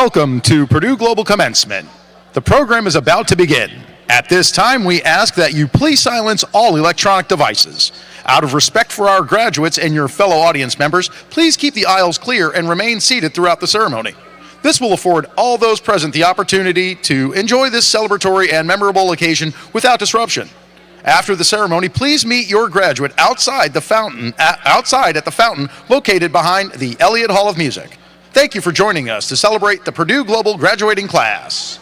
Welcome to Purdue Global Commencement. The program is about to begin. At this time, we ask that you please silence all electronic devices. Out of respect for our graduates and your fellow audience members, please keep the aisles clear and remain seated throughout the ceremony. This will afford all those present the opportunity to enjoy this celebratory and memorable occasion without disruption. After the ceremony, please meet your graduate outside at the fountain located behind the Elliott Hall of Music. Thank you for joining us to celebrate the Purdue Global graduating class.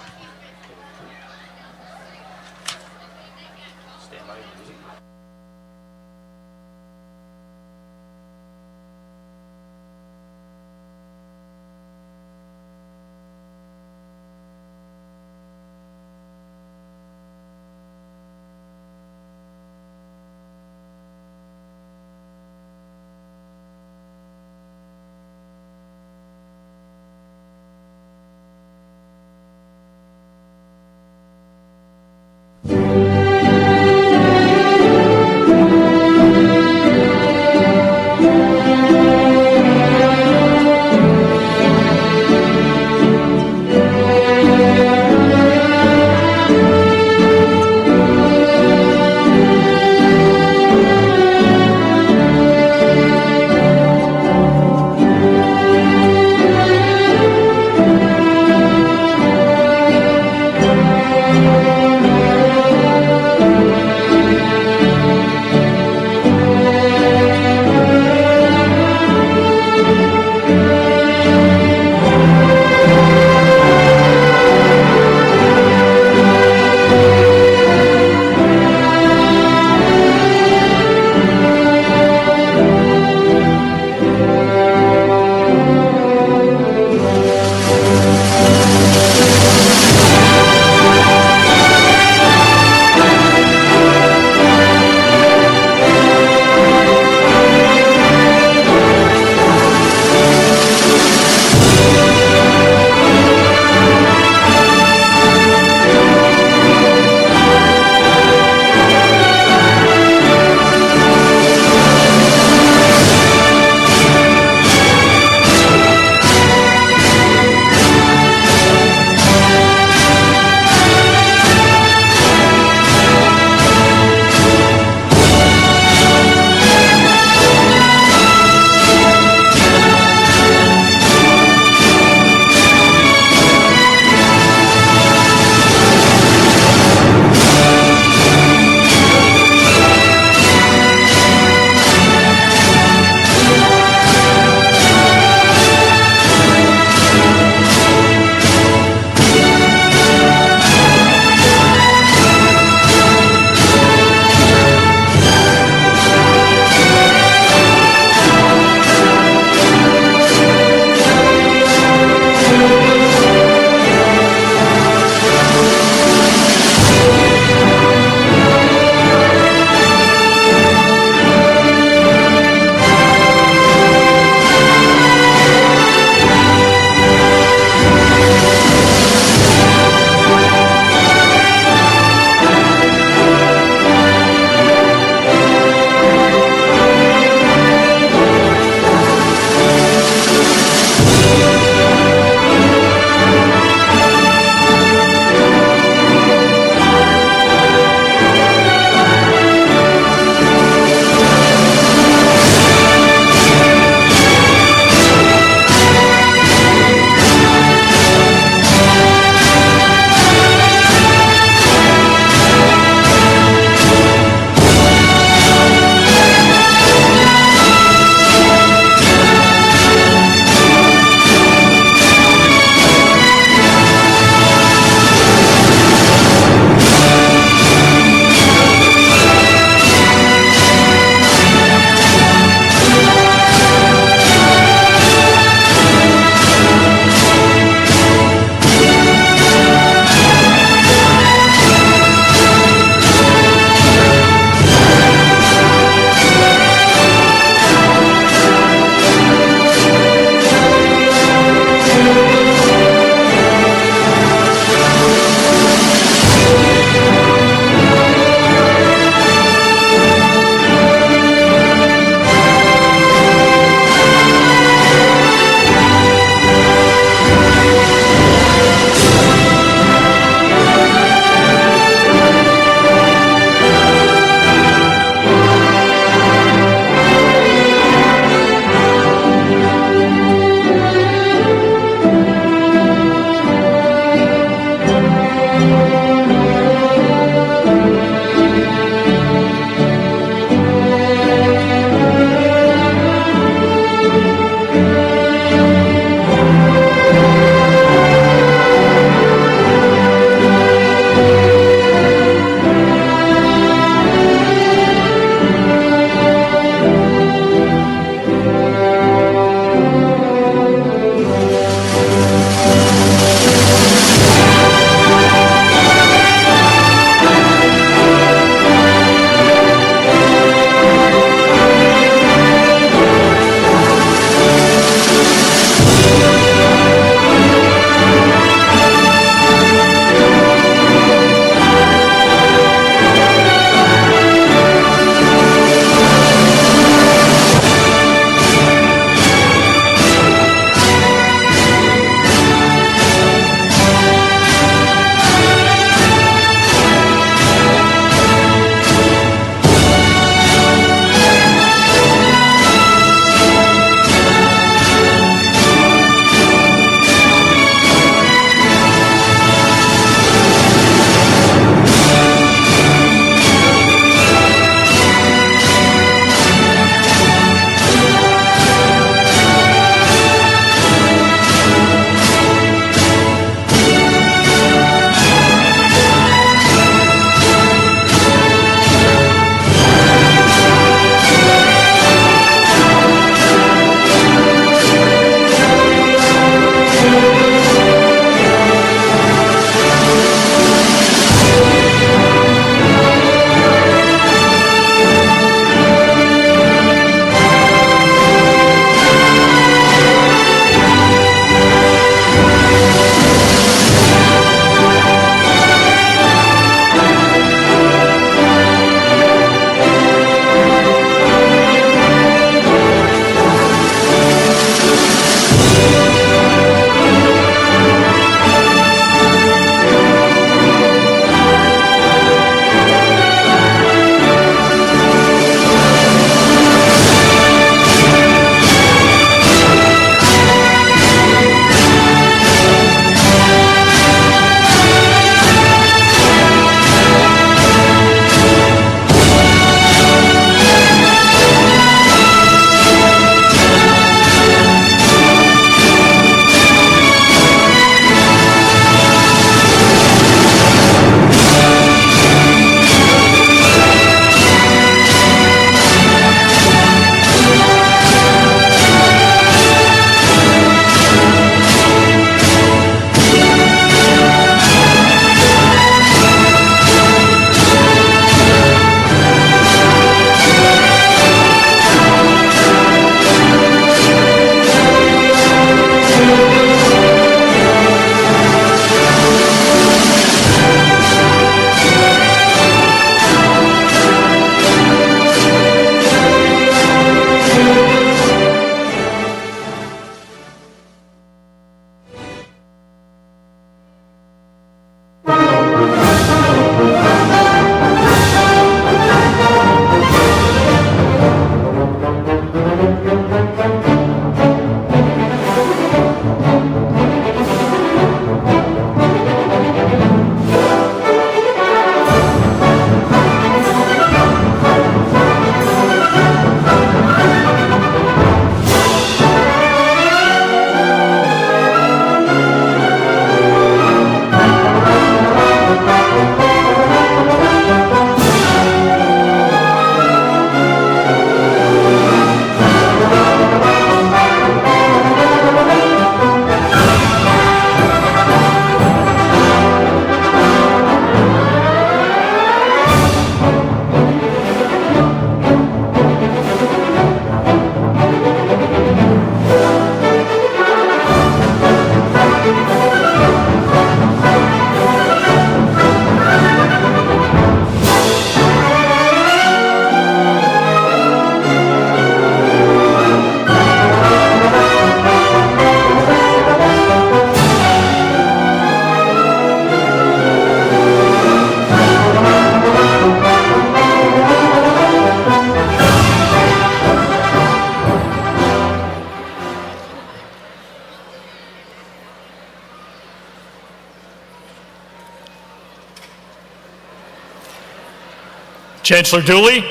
Chancellor Dooley,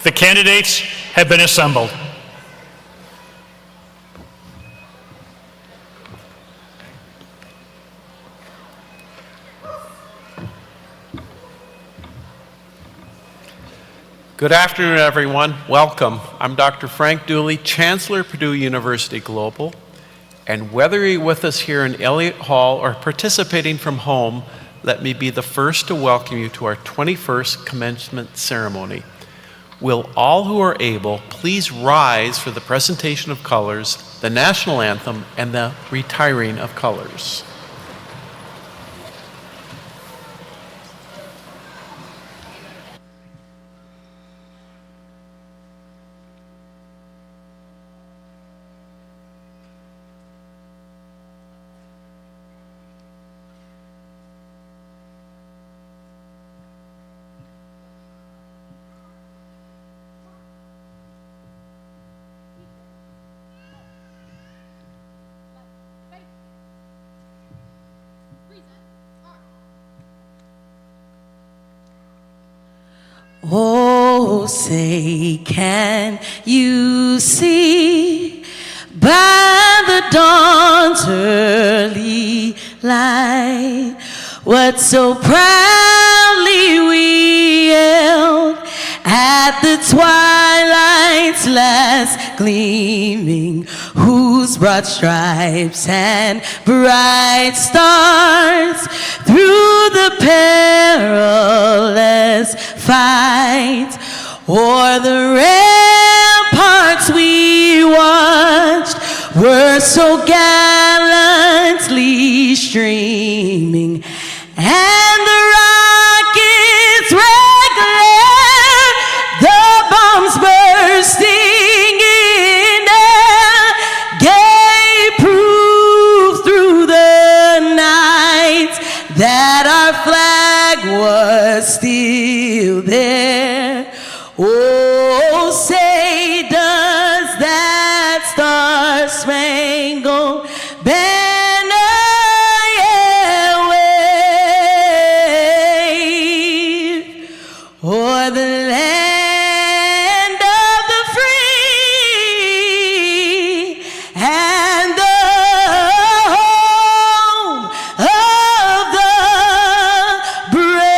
the candidates have been assembled. Good afternoon, everyone. Welcome. I'm Dr. Frank Dooley, Chancellor, Purdue University Global. And whether you're with us here in Elliott Hall or participating from home, let me be the first to welcome you to our 21st commencement ceremony. Will all who are able please rise for the presentation of colors, the national anthem, and the retiring of colors. Oh, say, can you see by the dawn's early light what so proudly we hailed at the twilight's last gleaming, whose broad stripes and bright stars through the perilous fight o'er the ramparts we watched were so gallantly streaming, and the rockets red glare, the bombs bursting in air, gave proof through the night that our flag was still there. Oh, say does that star-spangled banner yet wave o'er the land of the free and the home of the brave,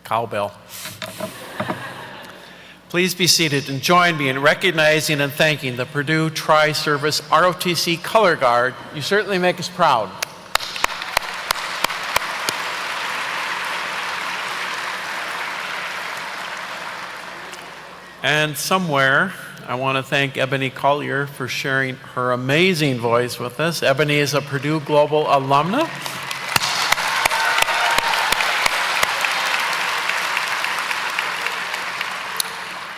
Cowbell. Please be seated and join me in recognizing and thanking the Purdue Tri-Service ROTC Color Guard. You certainly make us proud. And somewhere, I want to thank Ebony Collier for sharing her amazing voice with us. Ebony is a Purdue Global alumna.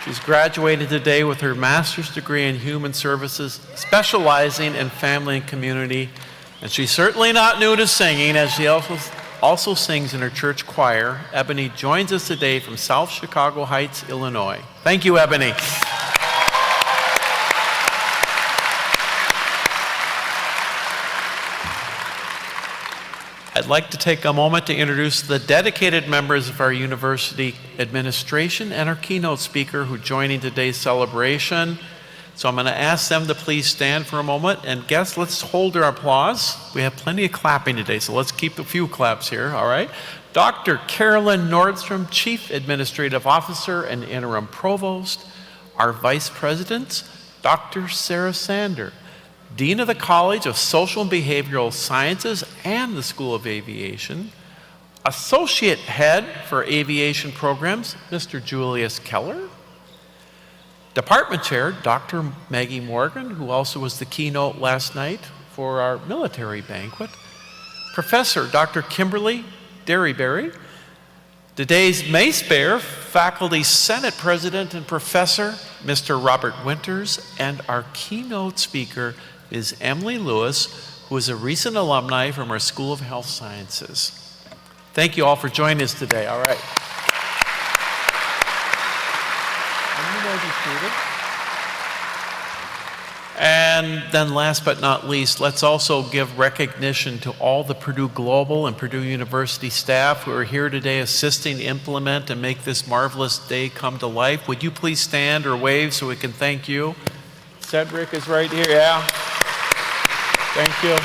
She's graduated today with her master's degree in human services, specializing in family and community. And she's certainly not new to singing, as she also sings in her church choir. Ebony joins us today from South Chicago Heights, Illinois. Thank you, Ebony. I'd like to take a moment to introduce the dedicated members of our university administration and our keynote speaker who are joining today's celebration. So I'm going to ask them to please stand for a moment. And guests, let's hold our applause. We have plenty of clapping today, so let's keep a few claps here, all right? Dr. Carolyn Nordstrom, Chief Administrative Officer and Interim Provost. Our Vice Presidents, Dr. Sarah Sander, Dean of the College of Social and Behavioral Sciences and the School of Aviation. Associate Head for Aviation Programs, Mr. Julius Keller. Department Chair, Dr. Maggie Morgan, who also was the keynote last night for our military banquet. Professor Dr. Kimberly Derryberry, today's Mace Bearer, Faculty Senate President and Professor, Mr. Robert Winters, and our keynote speaker is Emily Lewis, who is a recent alumni from our School of Health Sciences. Thank you all for joining us today. All right. And then last but not least, let's also give recognition to all the Purdue Global and Purdue University staff who are here today assisting implement and make this marvelous day come to life. Would you please stand or wave so we can thank you? Cedric is right here, yeah. Thank you.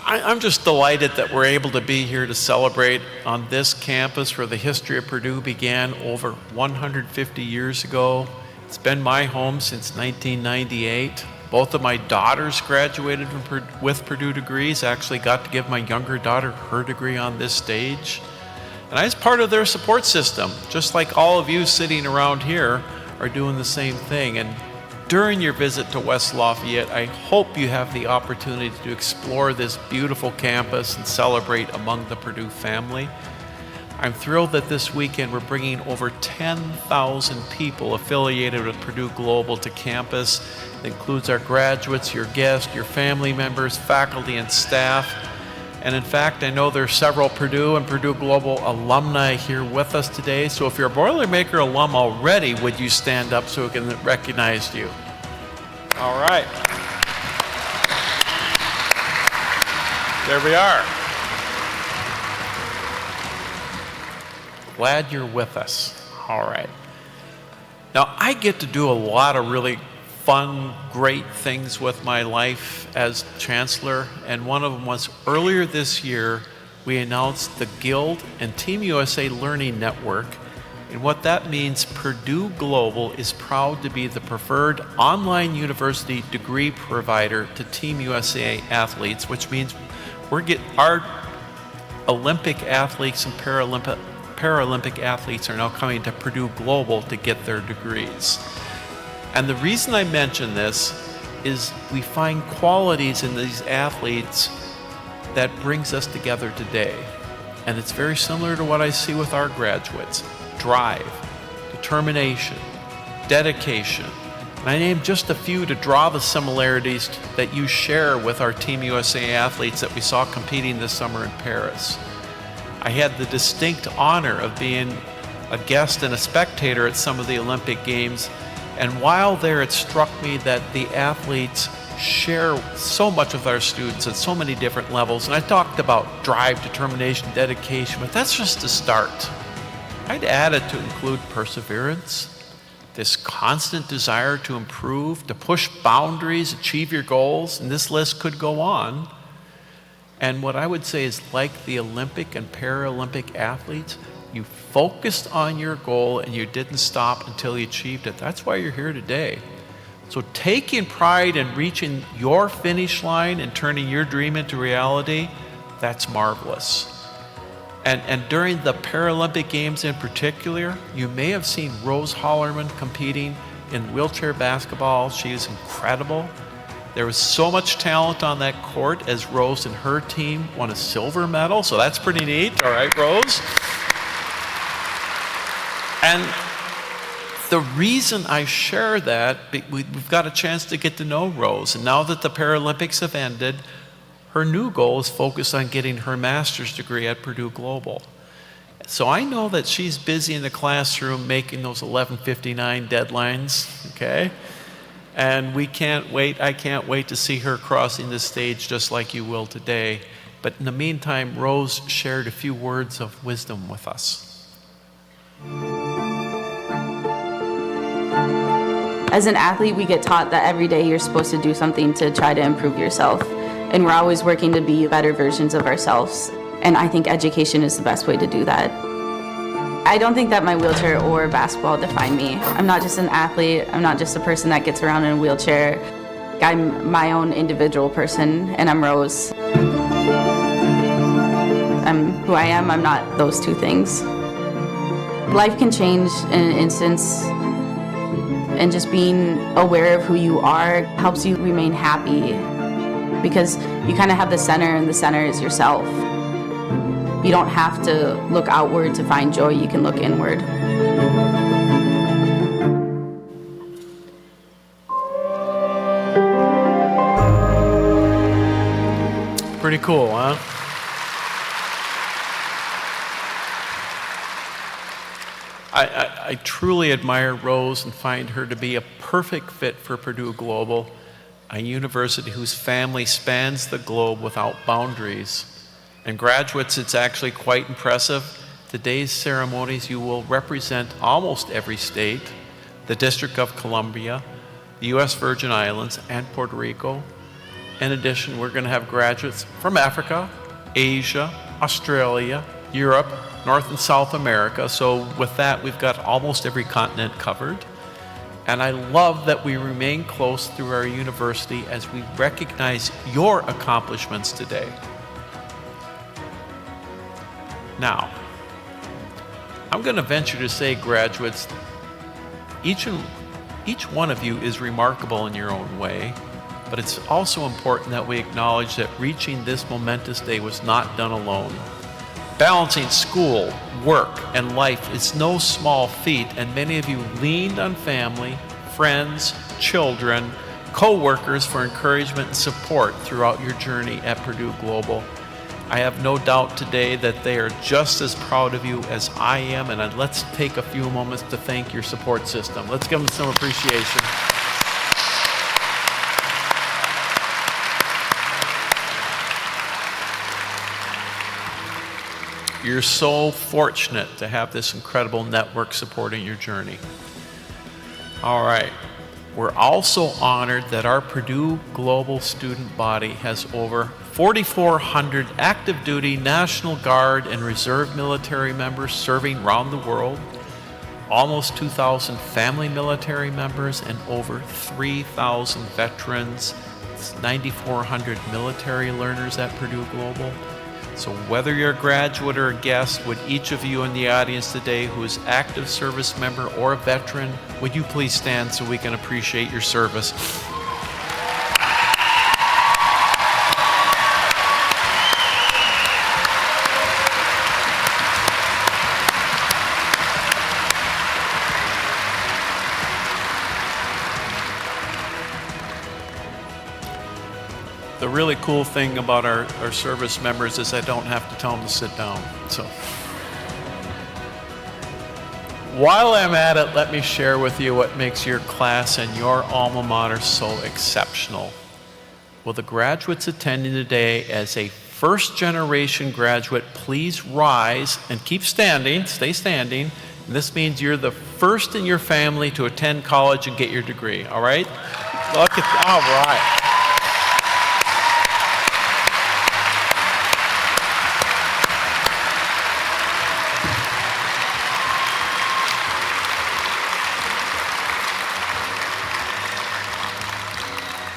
I'm just delighted that we're able to be here to celebrate on this campus where the history of Purdue began over 150 years ago. It's been my home since 1998. Both of my daughters graduated with Purdue degrees. I actually got to give my younger daughter her degree on this stage. And I was part of their support system, just like all of you sitting around here are doing the same thing. And during your visit to West Lafayette, I hope you have the opportunity to explore this beautiful campus and celebrate among the Purdue family. I'm thrilled that this weekend we're bringing over 10,000 people affiliated with Purdue Global to campus. It includes our graduates, your guests, your family members, faculty, and staff. And in fact, I know there are several Purdue and Purdue Global alumni here with us today. So if you're a Boilermaker alum already, would you stand up so we can recognize you? All right. There we are. Glad you're with us. All right. Now, I get to do a lot of really fun, great things with my life as Chancellor, and one of them was earlier this year, we announced the Guild and Team USA Learning Network, and what that means, Purdue Global is proud to be the preferred online university degree provider to Team USA athletes, which means our Olympic athletes and Paralympic athletes are now coming to Purdue Global to get their degrees. And the reason I mention this is we find qualities in these athletes that brings us together today. And it's very similar to what I see with our graduates. Drive, determination, dedication. And I named just a few to draw the similarities that you share with our Team USA athletes that we saw competing this summer in Paris. I had the distinct honor of being a guest and a spectator at some of the Olympic Games. And while there, it struck me that the athletes share so much with our students at so many different levels. And I talked about drive, determination, dedication, but that's just a start. I'd add it to include perseverance, this constant desire to improve, to push boundaries, achieve your goals, and this list could go on. And what I would say is, like the Olympic and Paralympic athletes, you focused on your goal and you didn't stop until you achieved it. That's why you're here today. So taking pride in reaching your finish line and turning your dream into reality, that's marvelous. And during the Paralympic Games in particular, you may have seen Rose Hollerman competing in wheelchair basketball. She is incredible. There was so much talent on that court as Rose and her team won a silver medal, so that's pretty neat. All right, Rose. And the reason I share that, we've got a chance to get to know Rose, and now that the Paralympics have ended, her new goal is focused on getting her master's degree at Purdue Global. So I know that she's busy in the classroom making those 11:59 deadlines, okay? And I can't wait to see her crossing the stage just like you will today. But in the meantime, Rose shared a few words of wisdom with us. As an athlete, we get taught that every day you're supposed to do something to try to improve yourself. And we're always working to be better versions of ourselves. And I think education is the best way to do that. I don't think that my wheelchair or basketball define me. I'm not just an athlete. I'm not just a person that gets around in a wheelchair. I'm my own individual person, and I'm Rose. I'm who I am. I'm not those two things. Life can change in an instance, and just being aware of who you are helps you remain happy, because you kind of have the center, and the center is yourself. You don't have to look outward to find joy, you can look inward. Pretty cool, huh? I truly admire Rose and find her to be a perfect fit for Purdue Global, a university whose family spans the globe without boundaries. And graduates, it's actually quite impressive. Today's ceremonies, you will represent almost every state, the District of Columbia, the U.S. Virgin Islands, and Puerto Rico. In addition, we're going to have graduates from Africa, Asia, Australia, Europe, North and South America. So with that, we've got almost every continent covered. And I love that we remain close through our university as we recognize your accomplishments today. Now, I'm going to venture to say, graduates, each one of you is remarkable in your own way, but it's also important that we acknowledge that reaching this momentous day was not done alone. Balancing school, work, and life is no small feat, and many of you leaned on family, friends, children, co-workers for encouragement and support throughout your journey at Purdue Global. I have no doubt today that they are just as proud of you as I am, and let's take a few moments to thank your support system. Let's give them some appreciation. You're so fortunate to have this incredible network supporting your journey. All right. We're also honored that our Purdue Global student body has over 4,400 active duty National Guard and Reserve military members serving around the world, almost 2,000 family military members, and over 3,000 veterans. It's 9,400 military learners at Purdue Global. So whether you're a graduate or a guest, would each of you in the audience today who is active service member or a veteran, would you please stand so we can appreciate your service? The really cool thing about our service members is I don't have to tell them to sit down. So, while I'm at it, let me share with you what makes your class and your alma mater so exceptional. Will the graduates attending today as a first-generation graduate please rise and keep standing, stay standing. And this means you're the first in your family to attend college and get your degree, all right? Look at, all right.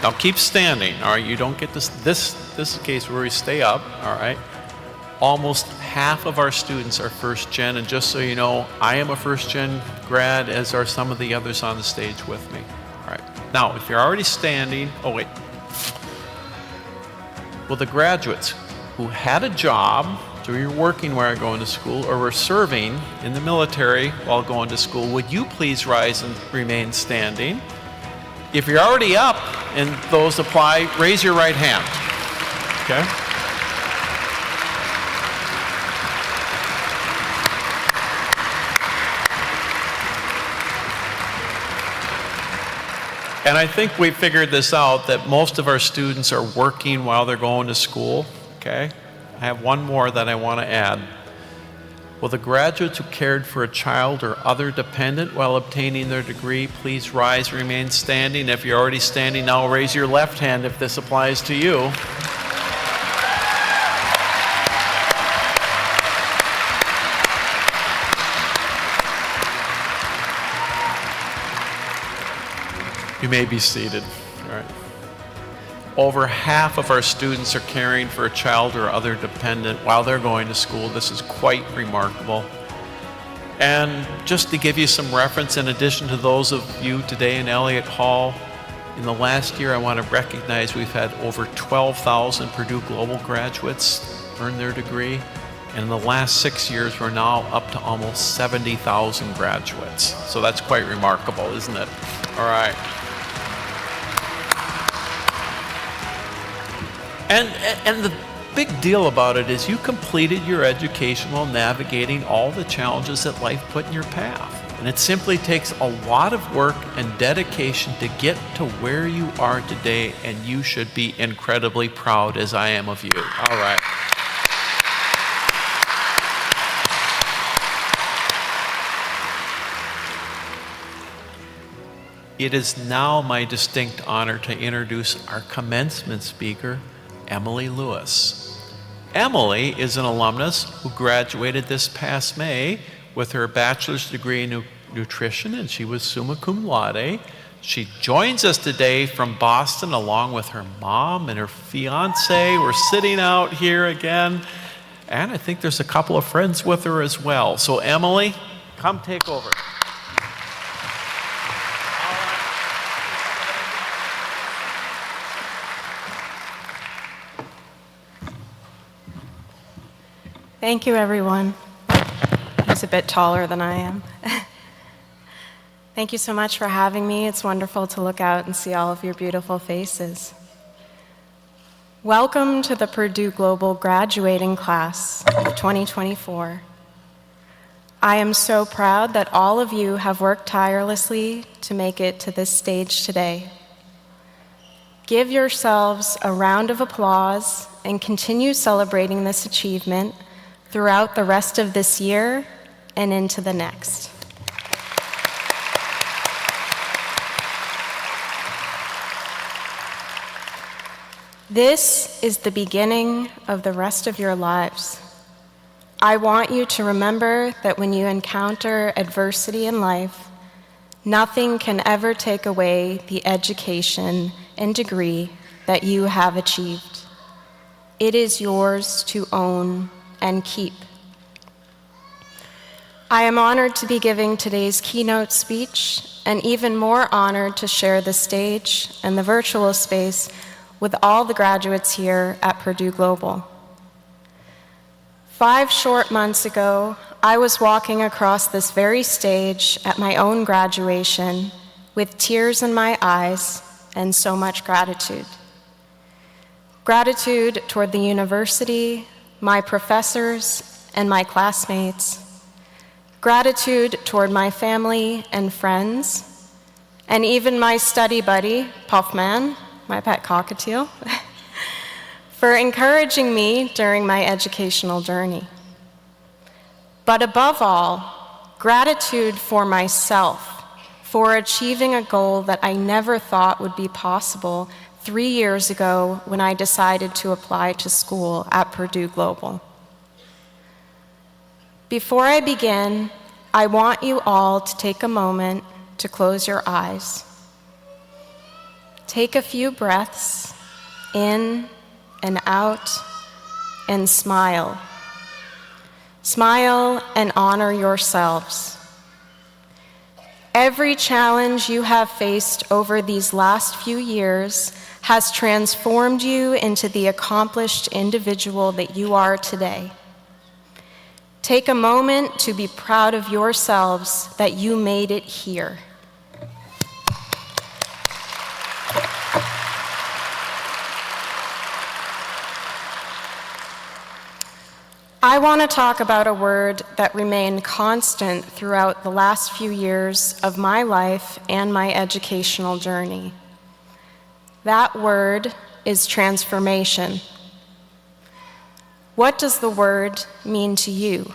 Now keep standing, all right? You don't get this is a case where we stay up, all right? Almost half of our students are first gen, and just so you know, I am a first gen grad, as are some of the others on the stage with me. All right. Now, if you're already standing, oh wait. Well, the graduates who had a job, so you're working while you're going to school, or were serving in the military while going to school, would you please rise and remain standing? If you're already up and those apply, raise your right hand, okay? And I think we figured this out, that most of our students are working while they're going to school, okay? I have one more that I want to add. Will the graduates who cared for a child or other dependent while obtaining their degree please rise and remain standing? If you're already standing now, raise your left hand if this applies to you. You may be seated. All right. over half of our students are caring for a child or other dependent while they're going to school. This is quite remarkable. And just to give you some reference, in addition to those of you today in Elliott Hall, in the last year I want to recognize we've had over 12,000 Purdue Global graduates earn their degree. And in the last 6 years, we're now up to almost 70,000 graduates. So that's quite remarkable, isn't it? All right. And the big deal about it is you completed your education while navigating all the challenges that life put in your path. And it simply takes a lot of work and dedication to get to where you are today, and you should be incredibly proud, as I am of you. All right. It is now my distinct honor to introduce our commencement speaker, Emily Lewis. Emily is an alumnus who graduated this past May with her bachelor's degree in nutrition, and she was summa cum laude. She joins us today from Boston along with her mom and her fiance. We're sitting out here again, and I think there's a couple of friends with her as well. So Emily, come take over. Thank you, everyone. He's a bit taller than I am. Thank you so much for having me. It's wonderful to look out and see all of your beautiful faces. Welcome to the Purdue Global graduating class of 2024. I am so proud that all of you have worked tirelessly to make it to this stage today. Give yourselves a round of applause and continue celebrating this achievement throughout the rest of this year and into the next. This is the beginning of the rest of your lives. I want you to remember that when you encounter adversity in life, nothing can ever take away the education and degree that you have achieved. It is yours to own and keep. I am honored to be giving today's keynote speech, and even more honored to share the stage and the virtual space with all the graduates here at Purdue Global. 5 short months ago, I was walking across this very stage at my own graduation with tears in my eyes and so much gratitude. Gratitude toward the university, my professors, and my classmates. Gratitude toward my family and friends, and even my study buddy, Puffman, my pet cockatiel, for encouraging me during my educational journey. But above all, gratitude for myself for achieving a goal that I never thought would be possible 3 years ago when I decided to apply to school at Purdue Global. Before I begin, I want you all to take a moment to close your eyes. Take a few breaths in and out and smile. Smile and honor yourselves. Every challenge you have faced over these last few years has transformed you into the accomplished individual that you are today. Take a moment to be proud of yourselves that you made it here. I want to talk about a word that remained constant throughout the last few years of my life and my educational journey. That word is transformation. What does the word mean to you?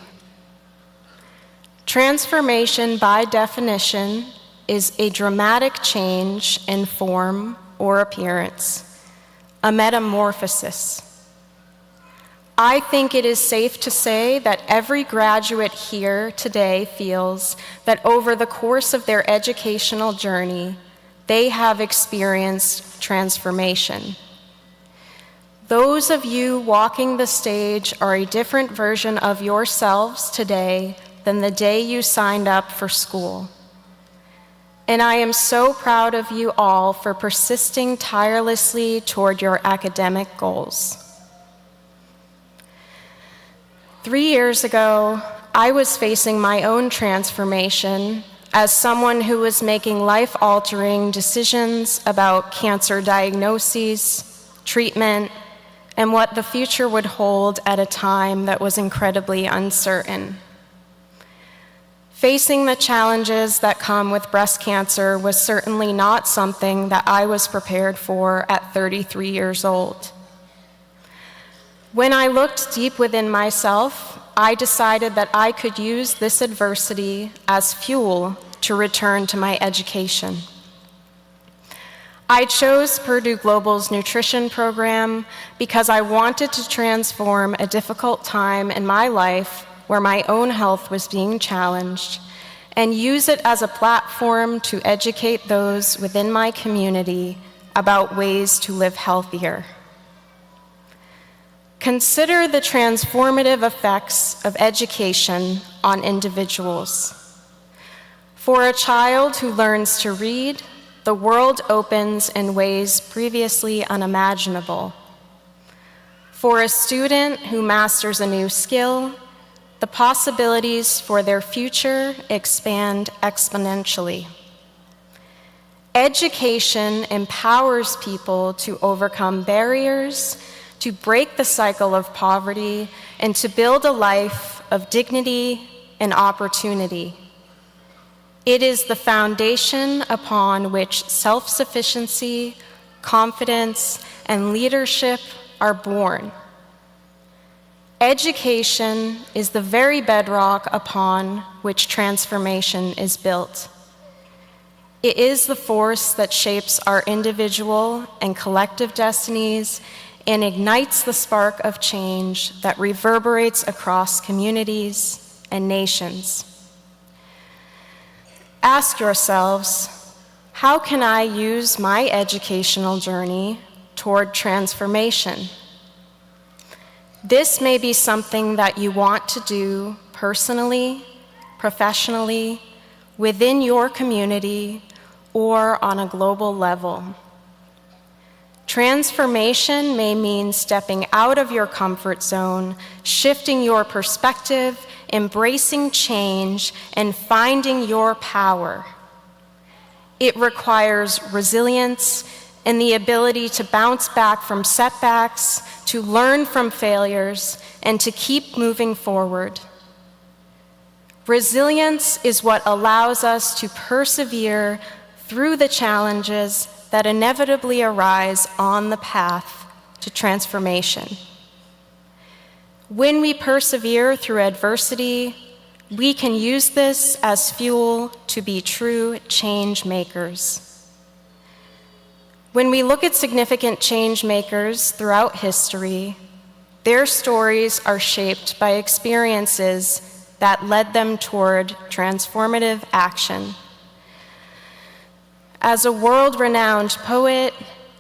Transformation, by definition, is a dramatic change in form or appearance, a metamorphosis. I think it is safe to say that every graduate here today feels that over the course of their educational journey, they have experienced transformation. Those of you walking the stage are a different version of yourselves today than the day you signed up for school. And I am so proud of you all for persisting tirelessly toward your academic goals. 3 years ago, I was facing my own transformation as someone who was making life-altering decisions about cancer diagnoses, treatment, and what the future would hold at a time that was incredibly uncertain. Facing the challenges that come with breast cancer was certainly not something that I was prepared for at 33 years old. When I looked deep within myself, I decided that I could use this adversity as fuel to return to my education. I chose Purdue Global's nutrition program because I wanted to transform a difficult time in my life where my own health was being challenged and use it as a platform to educate those within my community about ways to live healthier. Consider the transformative effects of education on individuals. For a child who learns to read, the world opens in ways previously unimaginable. For a student who masters a new skill, the possibilities for their future expand exponentially. Education empowers people to overcome barriers, to break the cycle of poverty, and to build a life of dignity and opportunity. It is the foundation upon which self-sufficiency, confidence, and leadership are born. Education is the very bedrock upon which transformation is built. It is the force that shapes our individual and collective destinies and ignites the spark of change that reverberates across communities and nations. Ask yourselves, how can I use my educational journey toward transformation? This may be something that you want to do personally, professionally, within your community, or on a global level. Transformation may mean stepping out of your comfort zone, shifting your perspective, embracing change, and finding your power. It requires resilience and the ability to bounce back from setbacks, to learn from failures, and to keep moving forward. Resilience is what allows us to persevere through the challenges that inevitably arise on the path to transformation. When we persevere through adversity, we can use this as fuel to be true change makers. When we look at significant change makers throughout history, their stories are shaped by experiences that led them toward transformative action. As a world-renowned poet,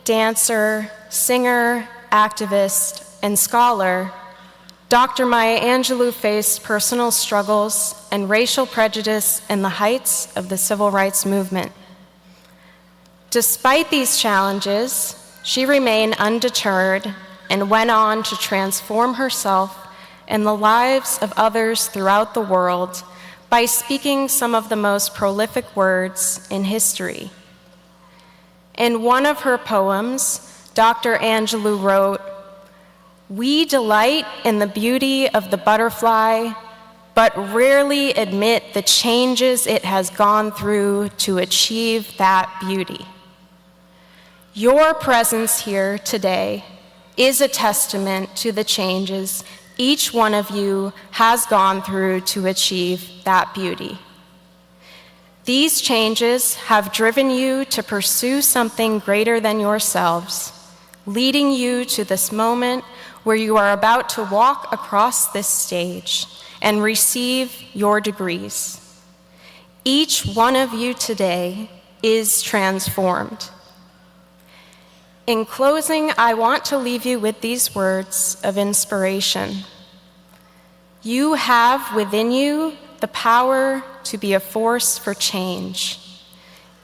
dancer, singer, activist, and scholar, Dr. Maya Angelou faced personal struggles and racial prejudice in the heights of the civil rights movement. Despite these challenges, she remained undeterred and went on to transform herself and the lives of others throughout the world by speaking some of the most prolific words in history. In one of her poems, Dr. Angelou wrote, "We delight in the beauty of the butterfly, but rarely admit the changes it has gone through to achieve that beauty." Your presence here today is a testament to the changes each one of you has gone through to achieve that beauty. These changes have driven you to pursue something greater than yourselves, leading you to this moment where you are about to walk across this stage and receive your degrees. Each one of you today is transformed. In closing, I want to leave you with these words of inspiration. You have within you the power to be a force for change.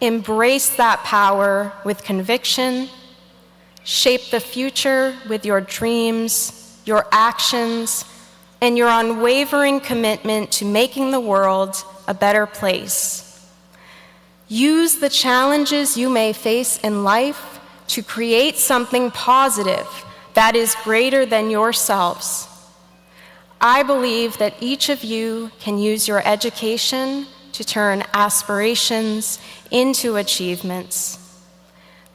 Embrace that power with conviction. Shape the future with your dreams, your actions, and your unwavering commitment to making the world a better place. Use the challenges you may face in life to create something positive that is greater than yourselves. I believe that each of you can use your education to turn aspirations into achievements.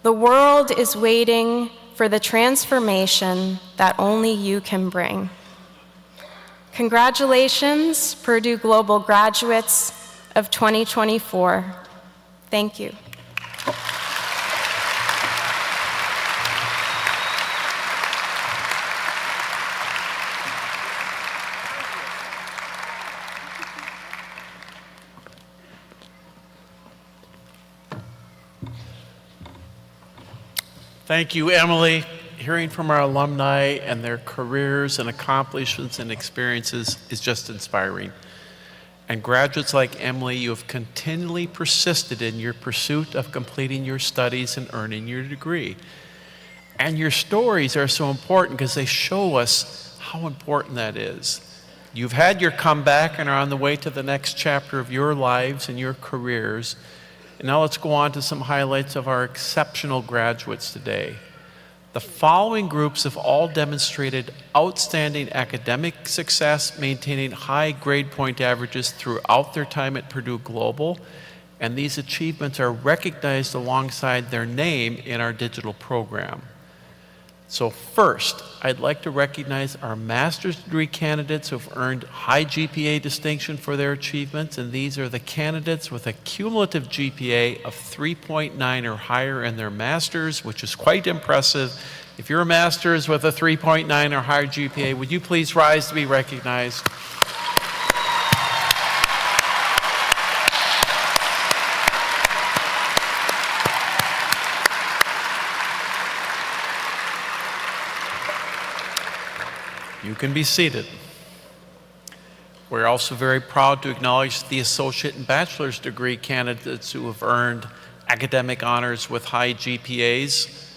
The world is waiting for the transformation that only you can bring. Congratulations, Purdue Global graduates of 2024. Thank you. Thank you, Emily. Hearing from our alumni and their careers and accomplishments and experiences is just inspiring. And graduates like Emily, you have continually persisted in your pursuit of completing your studies and earning your degree. And your stories are so important because they show us how important that is. You've had your comeback and are on the way to the next chapter of your lives and your careers. And now let's go on to some highlights of our exceptional graduates today. The following groups have all demonstrated outstanding academic success, maintaining high grade point averages throughout their time at Purdue Global, and these achievements are recognized alongside their name in our digital program. So first, I'd like to recognize our master's degree candidates who have earned high GPA distinction for their achievements, and these are the candidates with a cumulative GPA of 3.9 or higher in their master's, which is quite impressive. If you're a master's with a 3.9 or higher GPA, would you please rise to be recognized? You can be seated. We're also very proud to acknowledge the associate and bachelor's degree candidates who have earned academic honors with high GPAs.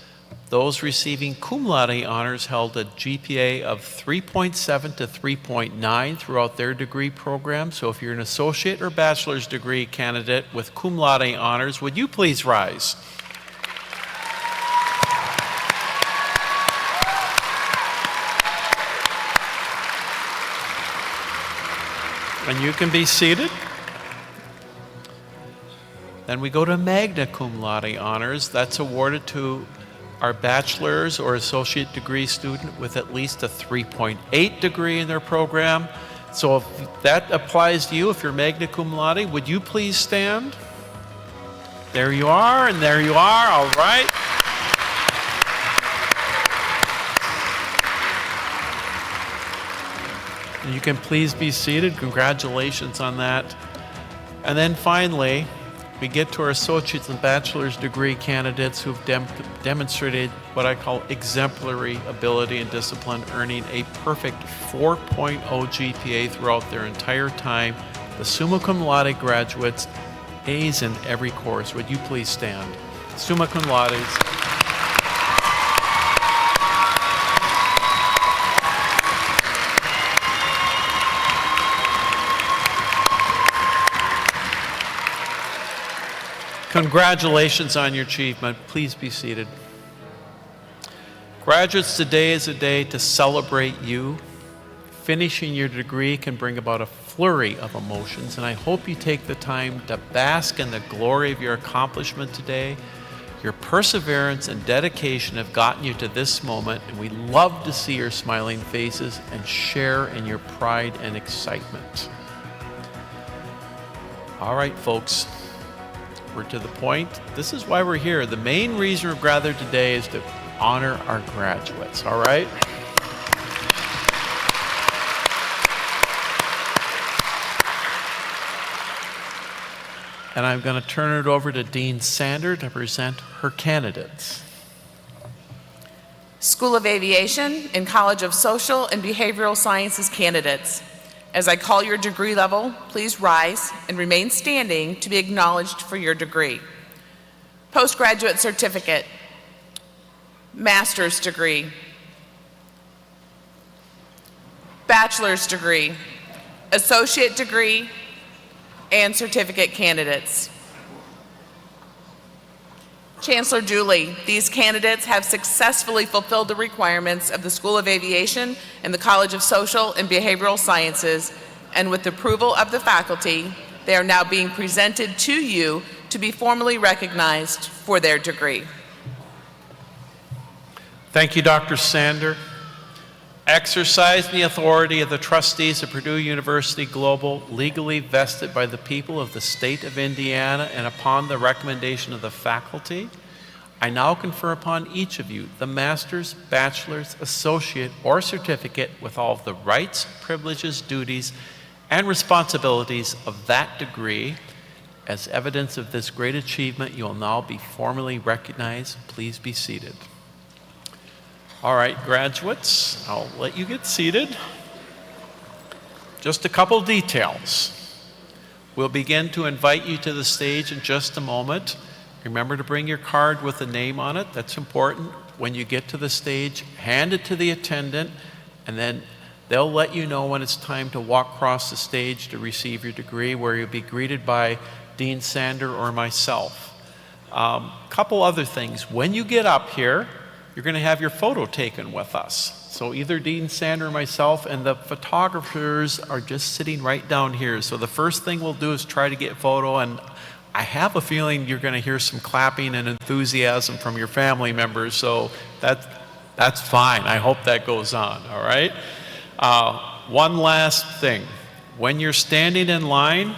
Those receiving cum laude honors held a GPA of 3.7 to 3.9 throughout their degree program. So if you're an associate or bachelor's degree candidate with cum laude honors, would you please rise? And you can be seated. Then we go to magna cum laude honors. That's awarded to our bachelor's or associate degree student with at least a 3.8 degree in their program. So if that applies to you, if you're magna cum laude, would you please stand? There you are, and there you are, all right. You can please be seated. Congratulations on that. And then finally, we get to our associate's and bachelor's degree candidates who've demonstrated what I call exemplary ability and discipline, earning a perfect 4.0 GPA throughout their entire time. The summa cum laude graduates, A's in every course. Would you please stand? Summa cum laudes. Congratulations on your achievement. Please be seated. Graduates, today is a day to celebrate you. Finishing your degree can bring about a flurry of emotions, and I hope you take the time to bask in the glory of your accomplishment today. Your perseverance and dedication have gotten you to this moment, and we love to see your smiling faces and share in your pride and excitement. All right, folks. We're to the point. This is why we're here. The main reason we're gathered today is to honor our graduates, all right? And I'm going to turn it over to Dean Sander to present her candidates. School of Aviation and College of Social and Behavioral Sciences candidates. As I call your degree level, please rise and remain standing to be acknowledged for your degree. Postgraduate certificate, master's degree, bachelor's degree, associate degree, and certificate candidates. Chancellor Julie, these candidates have successfully fulfilled the requirements of the School of Aviation and the College of Social and Behavioral Sciences, and with the approval of the faculty, they are now being presented to you to be formally recognized for their degree. Thank you, Dr. Sander. Exercising the authority of the trustees of Purdue University Global, legally vested by the people of the state of Indiana and upon the recommendation of the faculty, I now confer upon each of you the master's, bachelor's, associate, or certificate with all of the rights, privileges, duties, and responsibilities of that degree. As evidence of this great achievement, you will now be formally recognized. Please be seated. All right, graduates, I'll let you get seated. Just a couple details. We'll begin to invite you to the stage in just a moment. Remember to bring your card with a name on it. That's important. When you get to the stage, hand it to the attendant, and then they'll let you know when it's time to walk across the stage to receive your degree, where you'll be greeted by Dean Sander or myself. Couple other things. When you get up here, you're going to have your photo taken with us. So either Dean Sander or myself, and the photographers are just sitting right down here. So the first thing we'll do is try to get a photo, and I have a feeling you're going to hear some clapping and enthusiasm from your family members, so that's fine. I hope that goes on, all right? One last thing. When you're standing in line,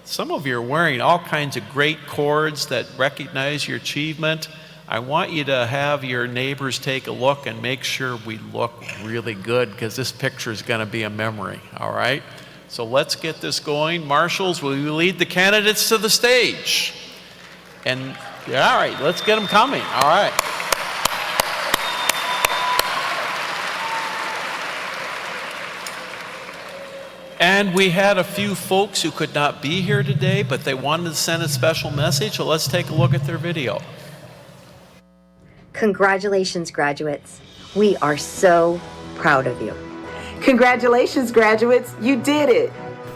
some of you are wearing all kinds of great cords that recognize your achievement. I want you to have your neighbors take a look and make sure we look really good, because this picture is going to be a memory, all right? So let's get this going. Marshals, will you lead the candidates to the stage? And, yeah, all right, let's get them coming, all right. And we had a few folks who could not be here today, but they wanted to send a special message, so let's take a look at their video. Congratulations, graduates. We are so proud of you. Congratulations, graduates. You did it.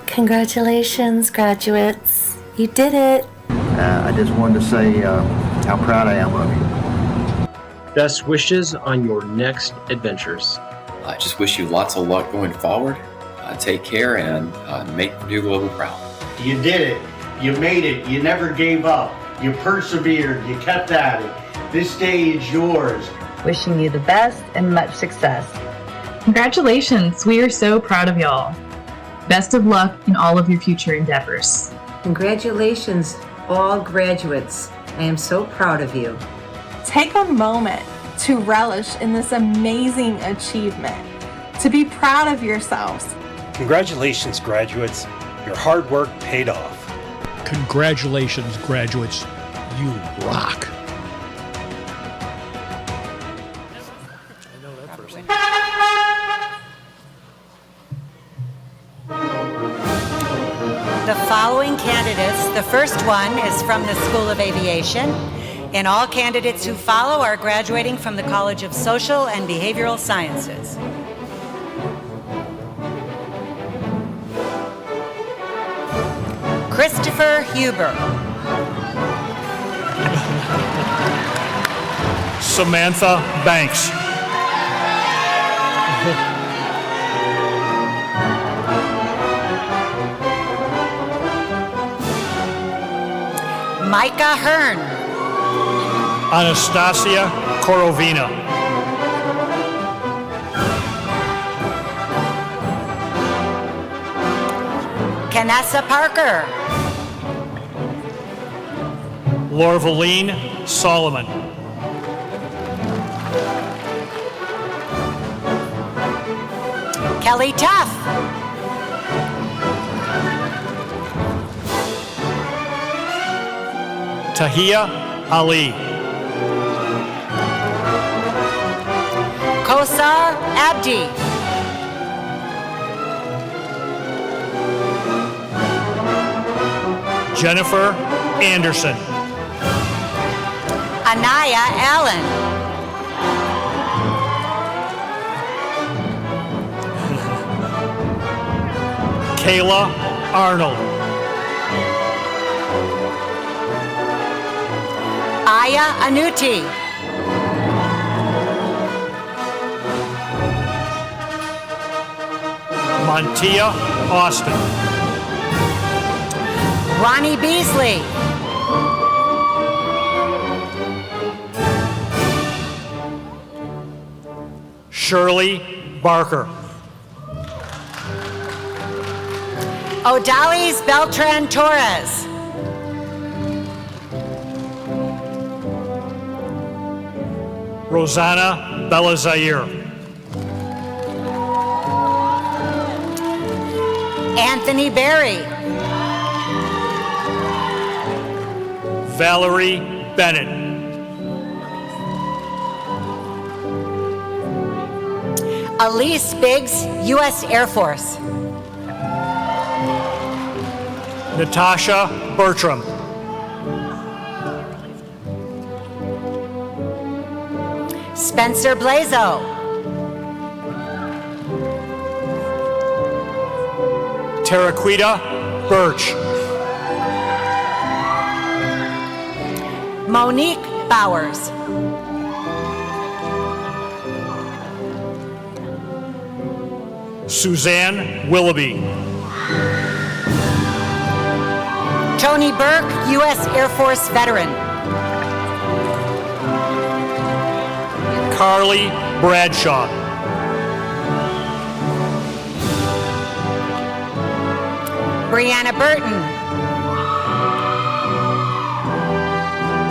Congratulations, graduates. You did it. I just wanted to say how proud I am of you. Best wishes on your next adventures. I just wish you lots of luck going forward. Take care and make Purdue Global proud. You did it. You made it. You never gave up. You persevered. You kept at it. This day is yours. Wishing you the best and much success. Congratulations. We are so proud of y'all. Best of luck in all of your future endeavors. Congratulations, all graduates. I am so proud of you. Take a moment to relish in this amazing achievement, to be proud of yourselves. Congratulations, graduates. Your hard work paid off. Congratulations, graduates. You rock. The following candidates, the first one is from the School of Aviation, and all candidates who follow are graduating from the College of Social and Behavioral Sciences. Christopher Huber. Samantha Banks. Micah Hearn. Anastasia Korovina. Canessa Parker. Lorvaline Solomon. Kelly Tuff. Tahia Ali. Kosar Abdi. Jennifer Anderson. Anaya Allen. Kayla Arnold. Aya Anuti. Montia Austin. Ronnie Beasley. Shirley Barker. Odalis Beltran Torres. Rosanna Belazaire. Anthony Berry. Valerie Bennett. Elise Biggs, U.S. Air Force. Natasha Bertram. Spencer Blazo. Taraquita Birch. Monique Bowers. Suzanne Willoughby. Tony Burke, U.S. Air Force veteran. Carly Bradshaw. Brianna Burton.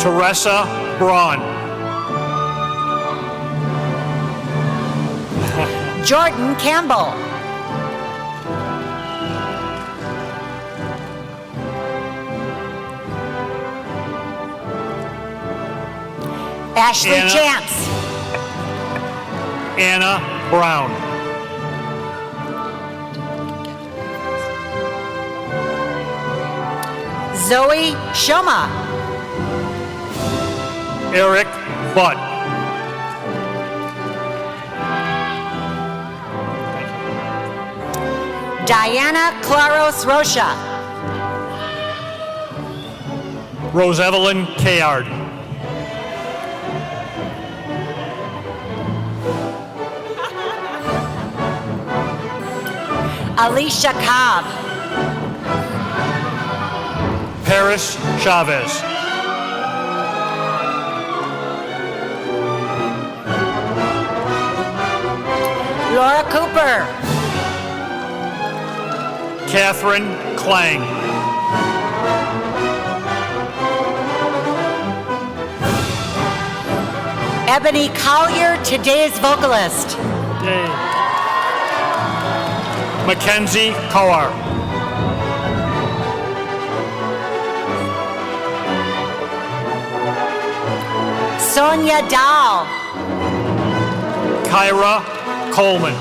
Teresa Braun. Jordan Campbell. Ashley Chance. Anna Brown. Zoe Shoma. Eric Butt. Diana Claros Rocha. Rose Evelyn Kayard. Alicia Cobb. Paris Chavez. Laura Cooper. Catherine Klang. Ebony Collier, today's vocalist. Yay. Mackenzie Coar. Sonia Dahl. Kyra Coleman.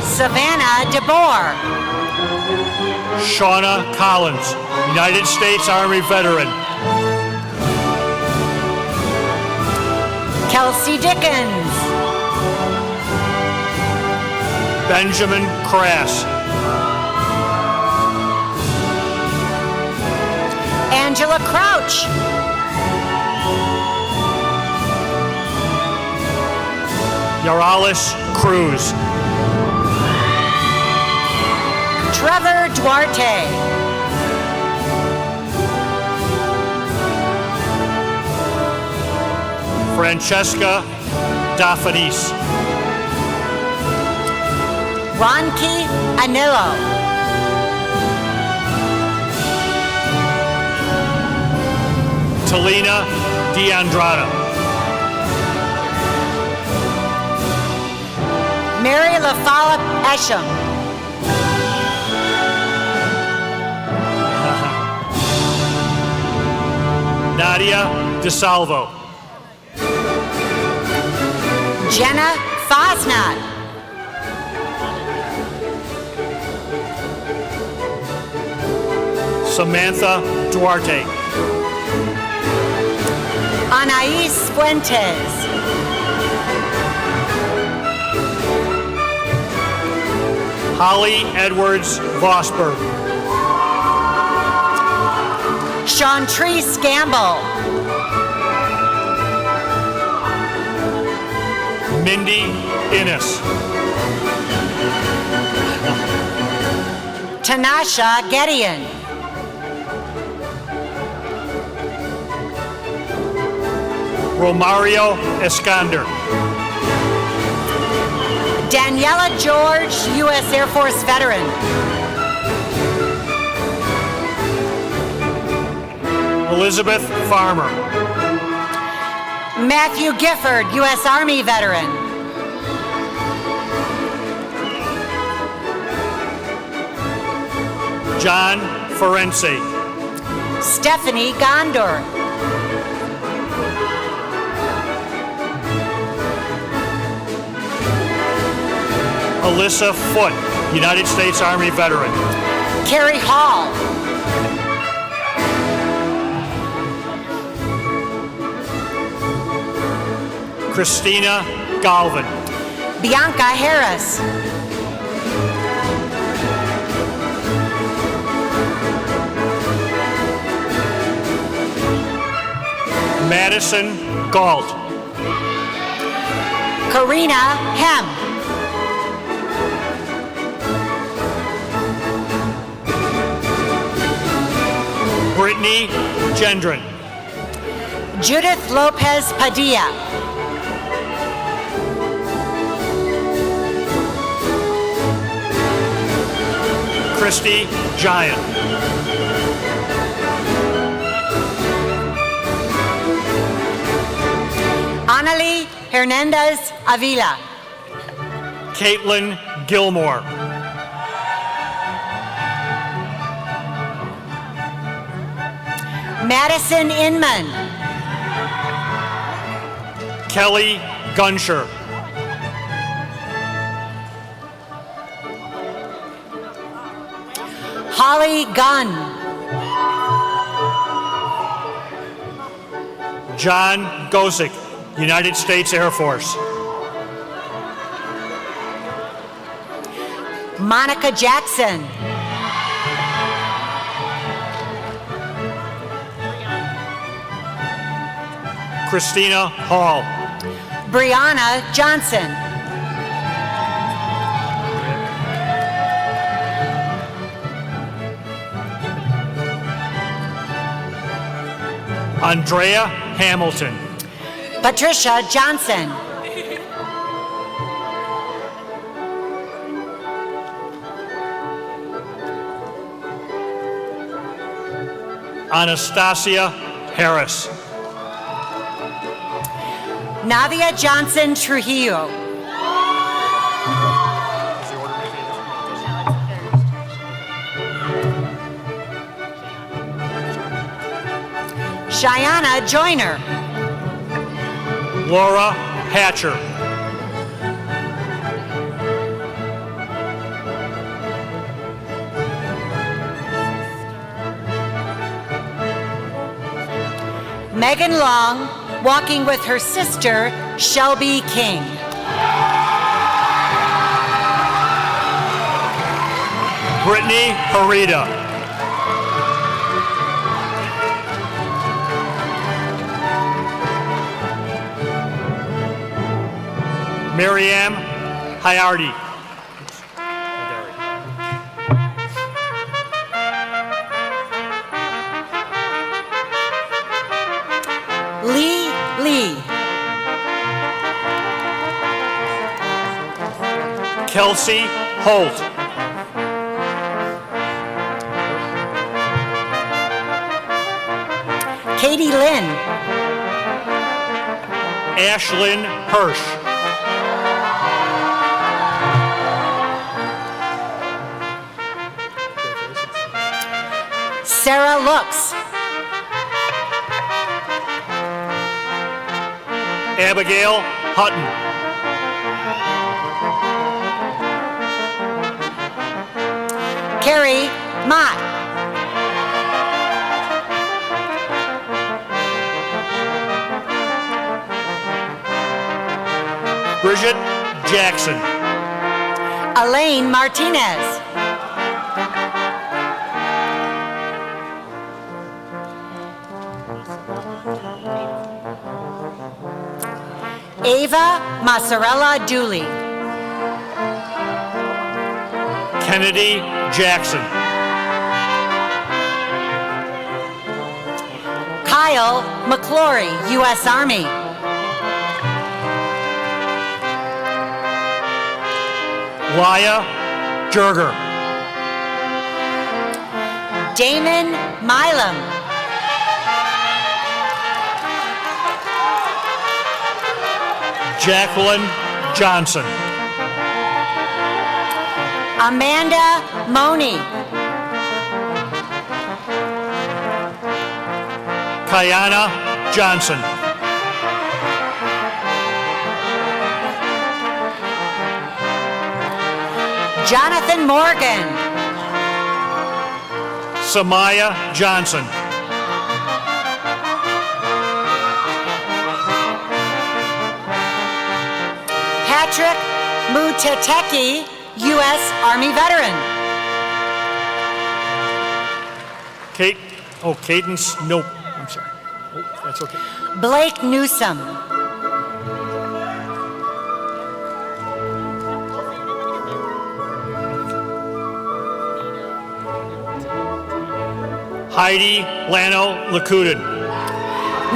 Savannah DeBoer. Shauna Collins, United States Army veteran. Kelsey Dickens. Benjamin Crass. Angela Crouch. Yaralis Cruz. Trevor Duarte. Francesca Dafanis. Ronki Anillo. Talina D'Andrada. Mary LaFala Esham. Nadia DeSalvo. Jenna Fosnot. Samantha Duarte. Anais Fuentes. Holly Edwards Vosberg. Chantrice Gamble. Mindy Innes. Tanasha Gideon. Romario Esconder. Daniela George, U.S. Air Force veteran. Elizabeth Farmer. Matthew Gifford, U.S. Army veteran. John Ferenczi. Stephanie Gondor. Alyssa Foote, United States Army veteran. Carrie Hall. Christina Galvin. Bianca Harris. Madison Galt. Karina Hem. Brittany Gendron. Judith Lopez Padilla. Christy Giant. Annalie Hernandez Avila. Caitlin Gilmore. Madison Inman. Kelly Gunsher. Holly Gunn. John Gosick, United States Air Force. Monica Jackson. Christina Hall. Brianna Johnson. Andrea Hamilton. Patricia Johnson. Anastasia Harris. Nadia Johnson Trujillo. Cheyenne Joyner. Laura Hatcher. Megan Long, walking with her sister, Shelby King. Brittany Harita. Miriam Hayardi. Lee Lee. Kelsey Holt. Katie Lynn. Ashlyn Hirsch. Sarah Looks. Abigail Hutton. Carrie Mott. Bridget Jackson. Elaine Martinez. Ava Massarella Dooley. Kennedy Jackson. Kyle McClory, U.S. Army. Laya Jurger. Damon Milam. Jacqueline Johnson. Amanda Money. Kayana Johnson. Jonathan Morgan. Samaya Johnson. Patrick Muteteki, U.S. Army veteran. Kate, Cadence, nope, I'm sorry. Oh, that's okay. Blake Newsom. Heidi Lano Lakudin.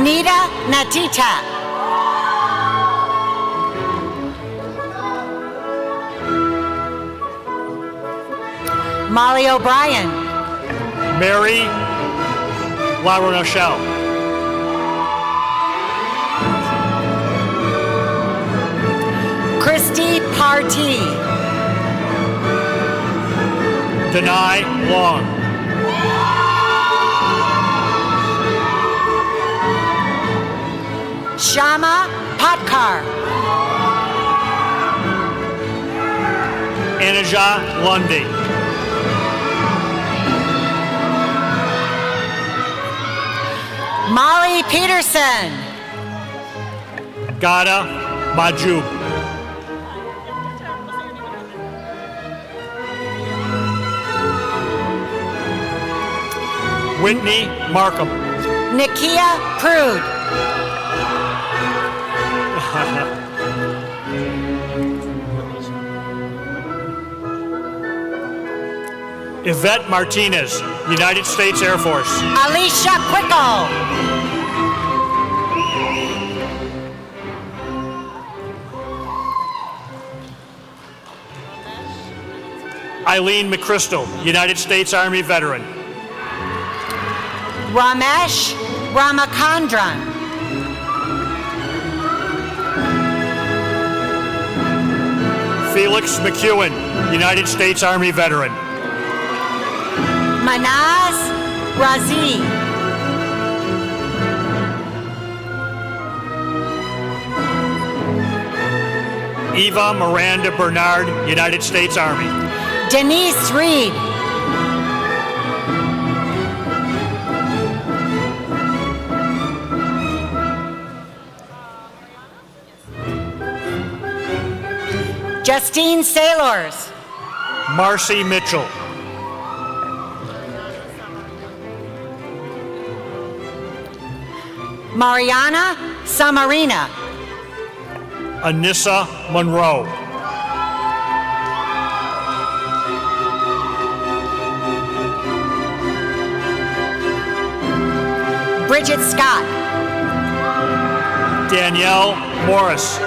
Nita Natita. Molly O'Brien. Mary La Rochelle. Christy Partee. Denai Long. Shama Patkar. Anaja Lundy. Molly Peterson. Gada Majub. Whitney Markham. Nikia Prude. Yvette Martinez, United States Air Force. Alicia Quickle. Eileen McChrystal, United States Army veteran. Ramesh Ramakandran. Felix McEwen, United States Army veteran. Manaz Razi. Eva Miranda Bernard, United States Army. Denise Reed. Justine Sailors. Marcy Mitchell. Mariana Samarina. Anissa Monroe. Bridget Scott. Danielle Morris.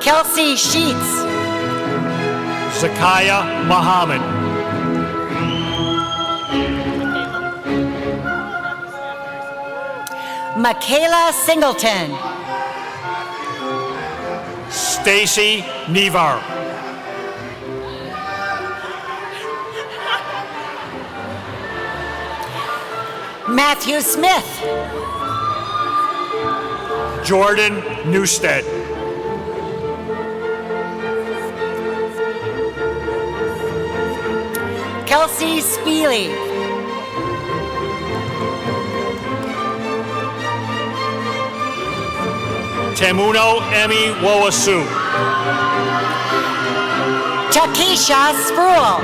Kelsey Sheets. Zakaya Muhammad. Michaela Singleton. Stacy Nevar. Matthew Smith. Jordan Newstead. Kelsey Speely. Temuno Emi Wowasu. Takesha Spruill.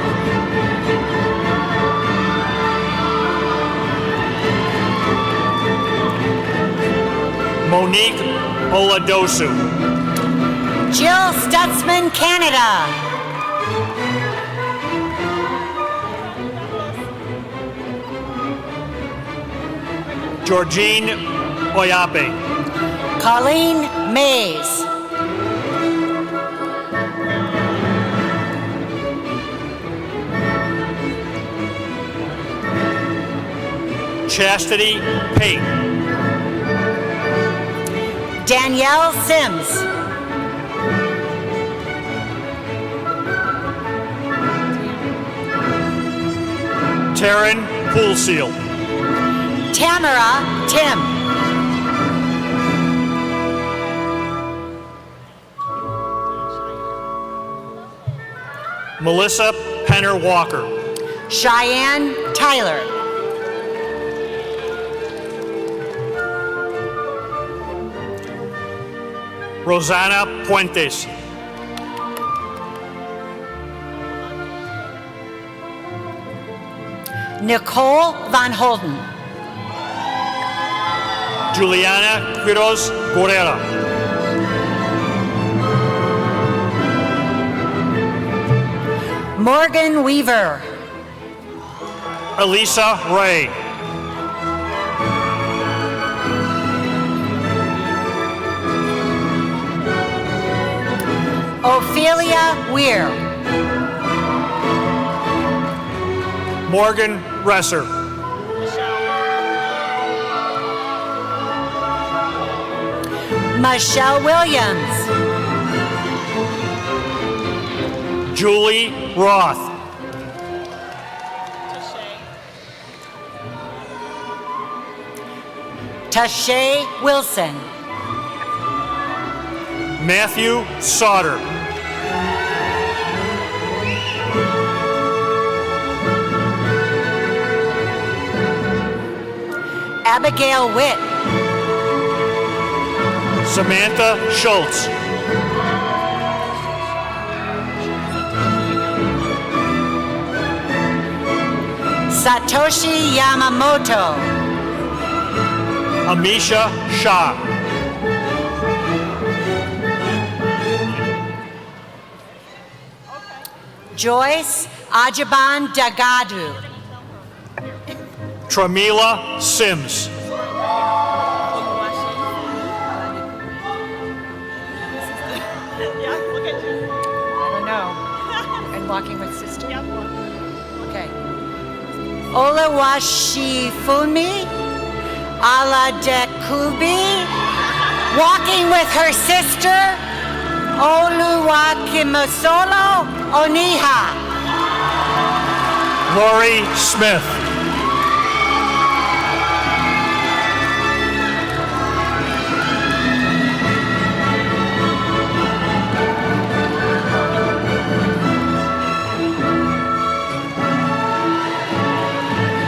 Monique Oladosu. Jill Stutzman, Canada. Georgine Oyape. Colleen Mays. Chastity Pate. Danielle Sims. Taryn Poolseel. Tamara Tim. Melissa Penner Walker. Cheyenne Tyler. Rosanna Puentes. Nicole Van Holden. Juliana Quiroz Guerrera. Morgan Weaver. Elisa Ray. Ophelia Weir. Morgan Resser. Michelle Williams. Julie Roth. Tashay Wilson. Matthew Sauter. Abigail Witt. Samantha Schultz. Satoshi Yamamoto. Amisha Shah. Joyce Ajaban Dagadu. Tramila Sims. I don't know. And walking with sister. Okay. Olawashifumi Aladekubi. Walking with her sister. Oluwakimasolo Oniha. Lori Smith.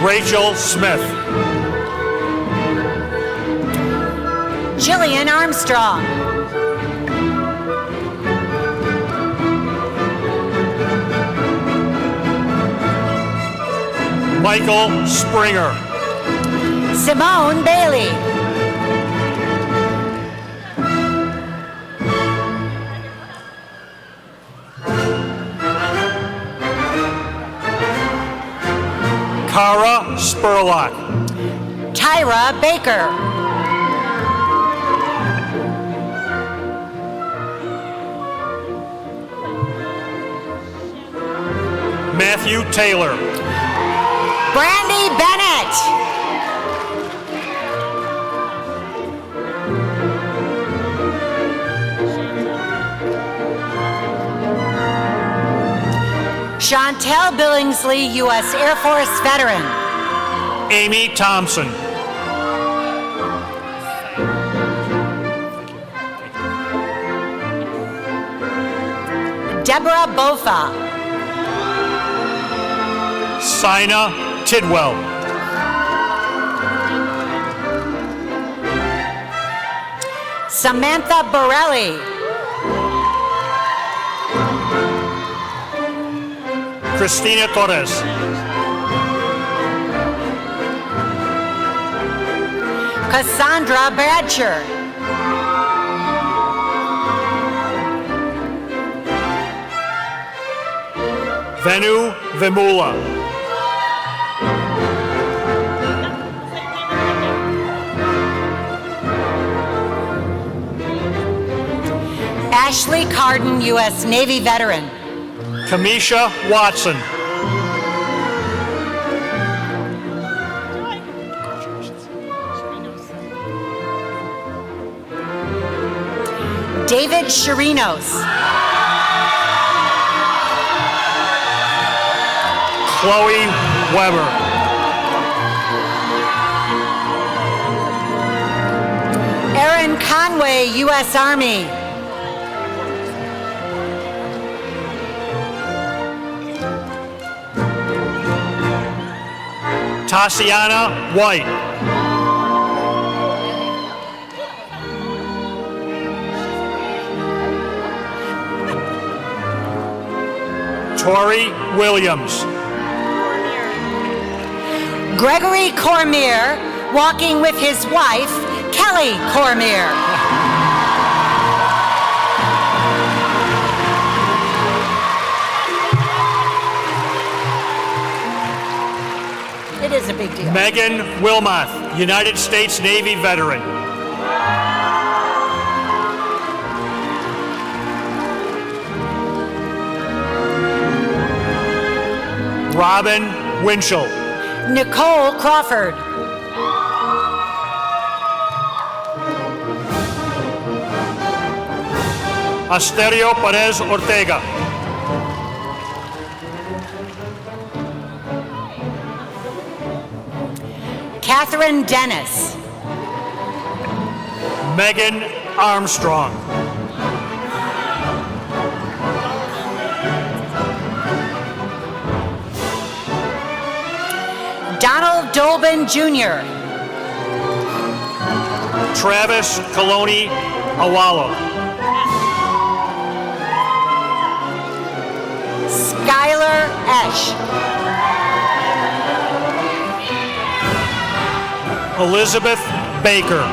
Rachel Smith. Jillian Armstrong. Michael Springer. Simone Bailey. Cara Spurlock. Tyra Baker. Matthew Taylor. Brandy Bennett. Chantel Billingsley, U.S. Air Force veteran. Amy Thompson. Deborah Bofa. Sina Tidwell. Samantha Borelli. Christina Torres. Cassandra Badger. Venu Vemula. Ashley Carden, U.S. Navy veteran. Kamisha Watson. David Chirinos. Chloe Weber. Aaron Conway, U.S. Army. Tatiana White. Tori Williams. Gregory Cormier, walking with his wife, Kelly Cormier. It is a big deal. Megan Wilmoth, United States Navy veteran. Robin Winchell. Nicole Crawford. Asterio Perez Ortega. Catherine Dennis. Megan Armstrong. Donald Dolben Jr. Travis Coloni Awalo. Skylar Esch. Elizabeth Baker.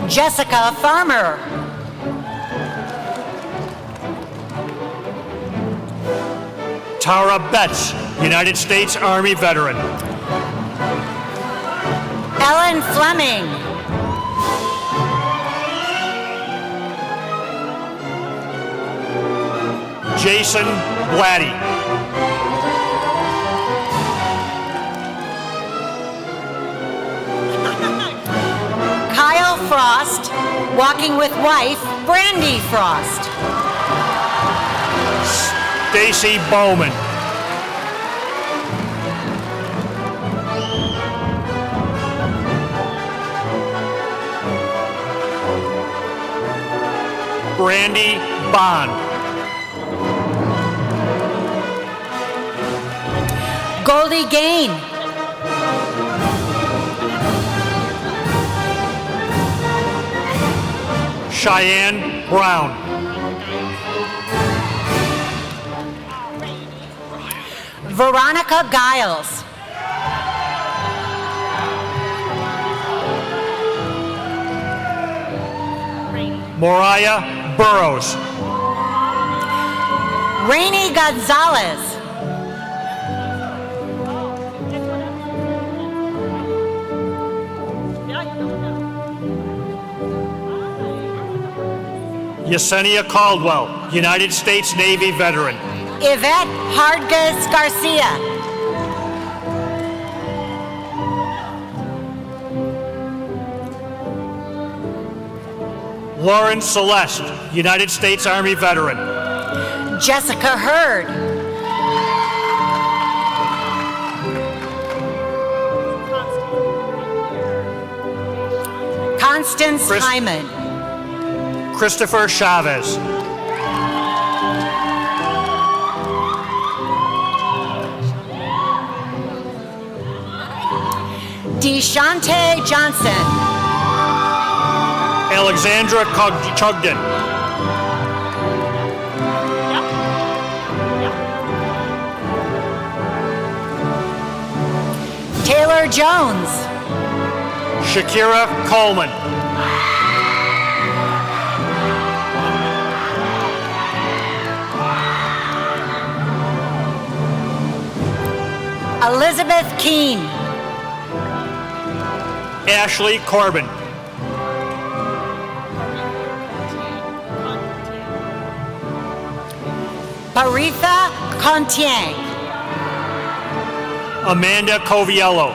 Jessica Farmer. Tara Betts, United States Army veteran. Ellen Fleming. Jason Blatty. Kyle Frost, walking with wife, Brandy Frost. Stacy Bowman. Brandy Bond. Goldie Gain. Cheyenne Brown. Veronica Giles. Moriah Burrows. Rainey Gonzalez. Yesenia Caldwell, United States Navy veteran. Yvette Hardgas Garcia. Lauren Celeste, United States Army veteran. Jessica Hurd. Constance Hyman. Christopher Chavez. Deshante Johnson. Alexandra Chugden. Taylor Jones. Shakira Coleman. Elizabeth Keene. Ashley Corbin. Paritha Contiang. Amanda Coviello.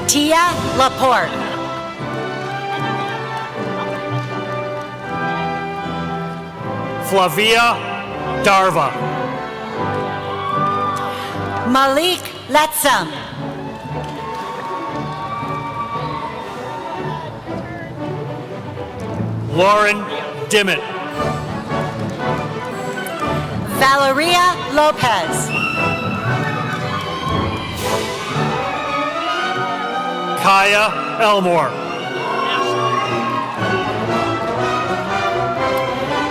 Tia Laporte. Flavia Darva. Malik Letsam. Lauren Dimmitt. Valeria Lopez. Kaya Elmore.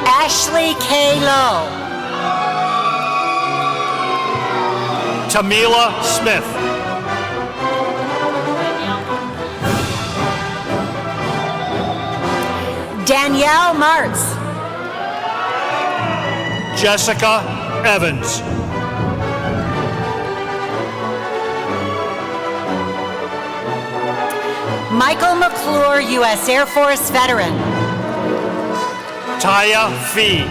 Ashley K. Lowe. Tamila Smith. Danielle Martz. Jessica Evans. Michael McClure, U.S. Air Force veteran. Taya Fee.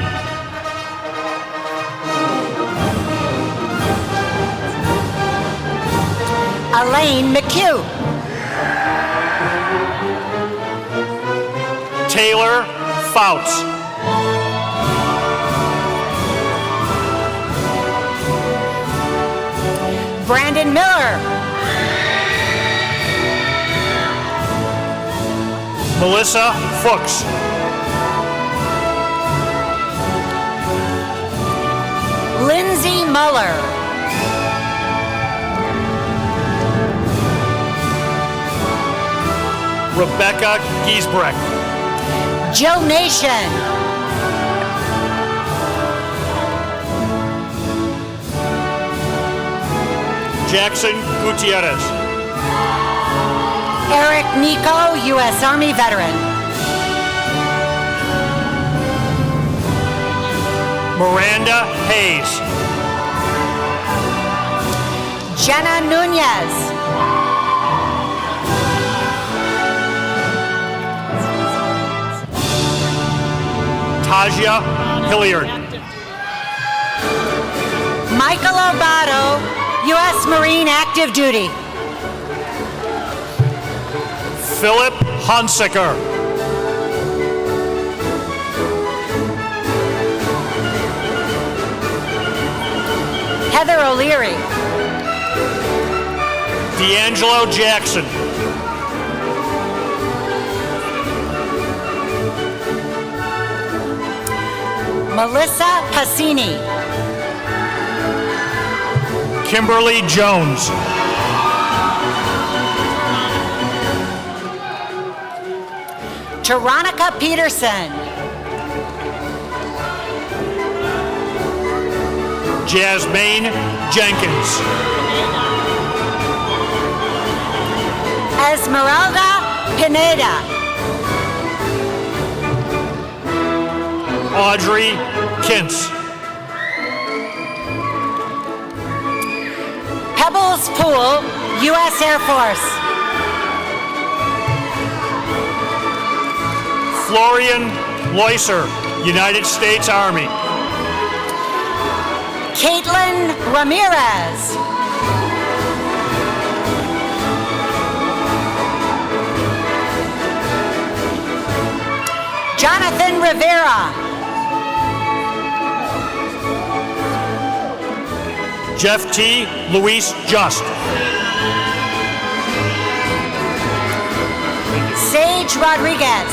Elaine McHugh. Taylor Fouts. Brandon Miller. Melissa Fuchs. Lindsay Muller. Rebecca Giesbrecht. Jill Nation. Jackson Gutierrez. Eric Nico, U.S. Army veteran. Miranda Hayes. Jenna Nunez. Taja Hilliard. Michael Obato, U.S. Marine active duty. Philip Hunsaker. Heather O'Leary. D'Angelo Jackson. Melissa Passini. Kimberly Jones. Veronica Peterson. Jasmine Jenkins. Esmeralda Pineda. Audrey Kintz. Pebbles Pool, U.S. Air Force. Florian Loiser, United States Army. Caitlin Ramirez. Jonathan Rivera. Jeff T. Luis Just. Paige Rodriguez.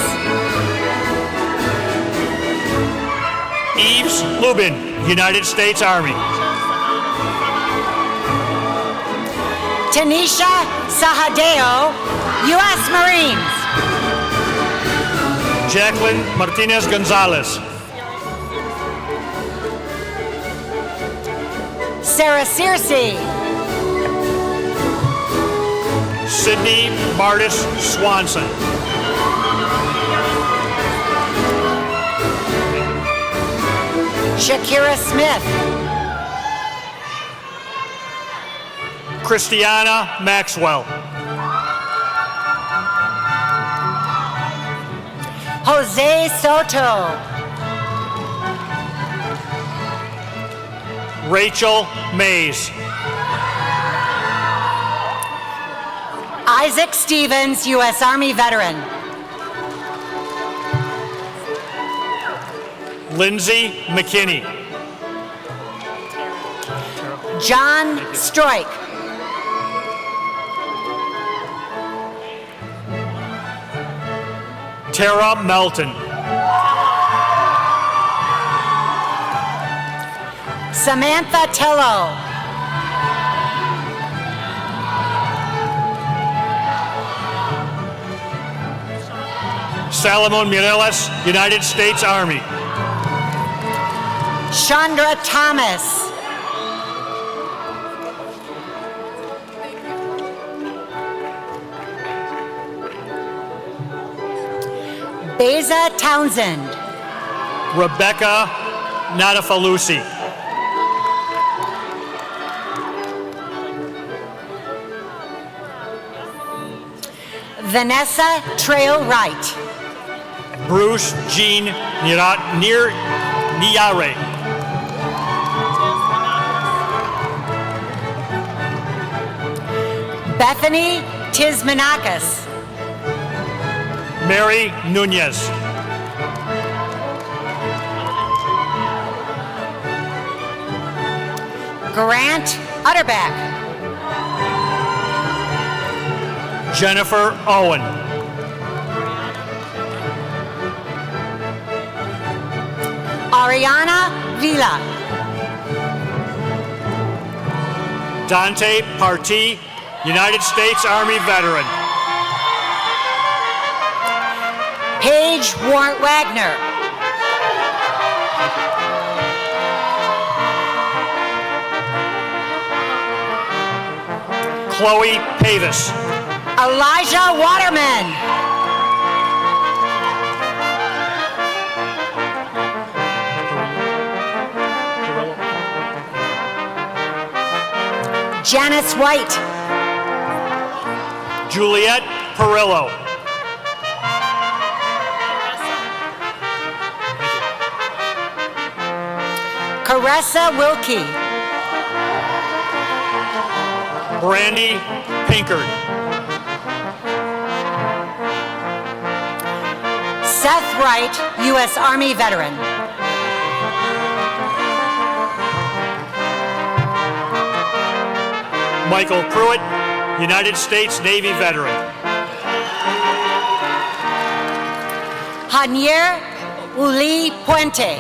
Eves Lubin, United States Army. Tanisha Sahadeo, U.S. Marines. Jacqueline Martinez Gonzalez. Sarah Searcy. Sydney Martis Swanson. Shakira Smith. Christiana Maxwell. Jose Soto. Rachel Mays. Isaac Stevens, U.S. Army veteran. Lindsay McKinney. John Stroik. Tara Melton. Samantha Tillo. Salomon Mireles, United States Army. Chandra Thomas. Beza Townsend. Rebecca Natafalusi. Vanessa Trail Wright. Bruce Jean Niare. Bethany Tismanakis. Mary Nunez. Grant Utterback. Jennifer Owen. Ariana Vila. Dante Partee, United States Army veteran. Paige Warrant Wagner. Chloe Pavis. Elijah Waterman. Janice White. Juliet Perillo. Caressa Wilkie. Brandy Pinkard. Seth Wright, U.S. Army veteran. Michael Pruitt, United States Navy veteran. Janier Uli Puente.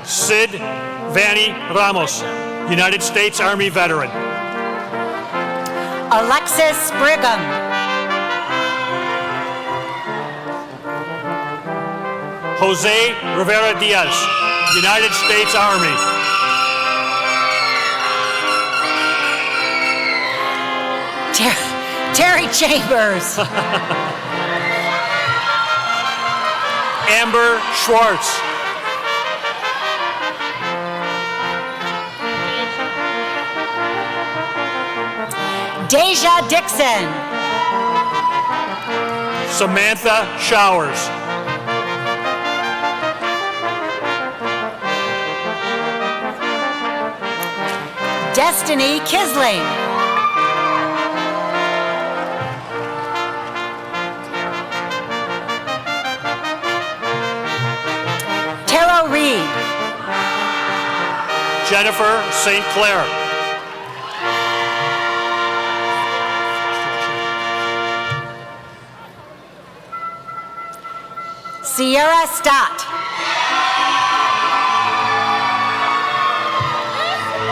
Sid Vanny Ramos, United States Army veteran. Alexis Brigham. Jose Rivera Diaz, United States Army. Terry Chambers. Amber Schwartz. Deja Dixon. Samantha Showers. Destiny Kisling. Tara Reed. Jennifer St. Clair. Sierra Stott.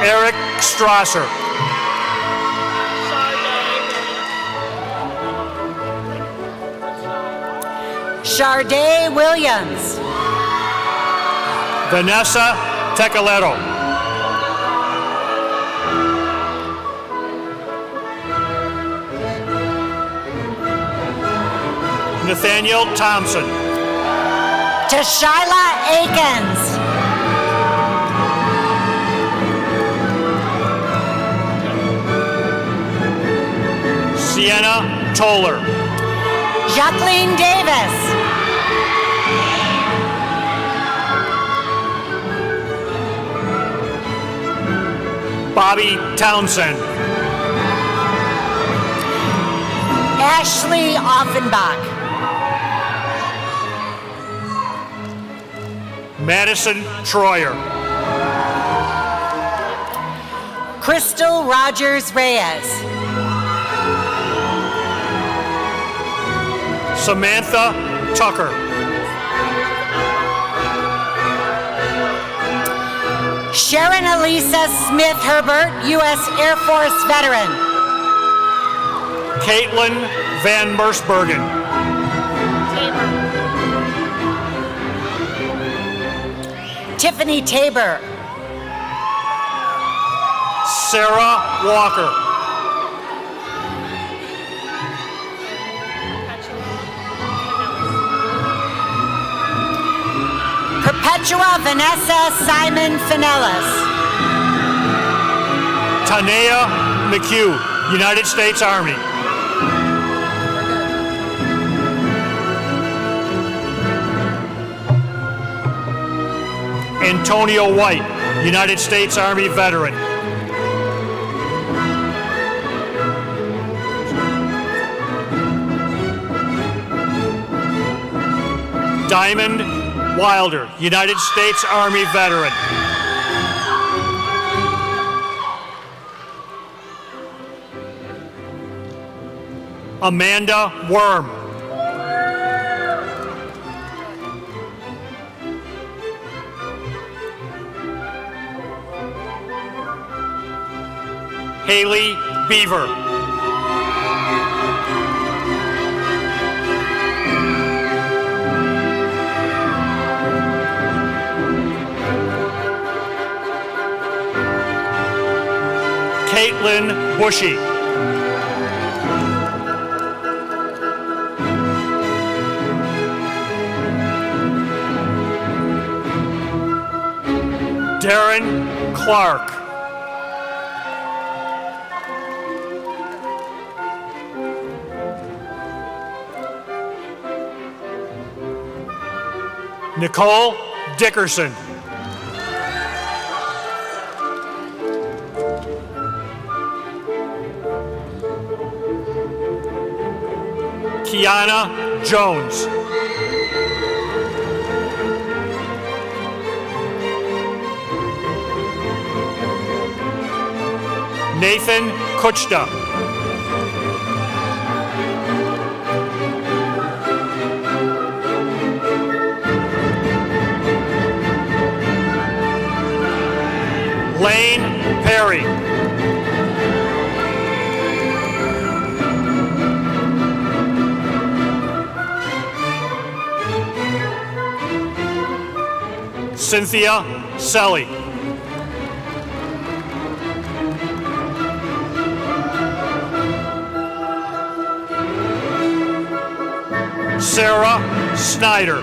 Eric Strasser. Charday Williams. Vanessa Tecoletto. Nathaniel Thompson. Tashyla Akins. Sienna Toller. Jacqueline Davis. Bobby Townsend. Ashley Offenbach. Madison Troyer. Crystal Rogers Reyes. Samantha Tucker. Sharon Elisa Smith Herbert, U.S. Air Force veteran. Caitlin Van Mersbergen. Tiffany Tabor. Sarah Walker. Perpetua Vanessa Simon Finellis. Tanea McHugh, United States Army. Antonio White, United States Army veteran. Diamond Wilder, United States Army veteran. Amanda Worm. Haley Beaver. Caitlin Bushy. Darren Clark. Nicole Dickerson. Kiana Jones. Nathan Kuchta. Lane Perry. Cynthia Selly. Sarah Snyder.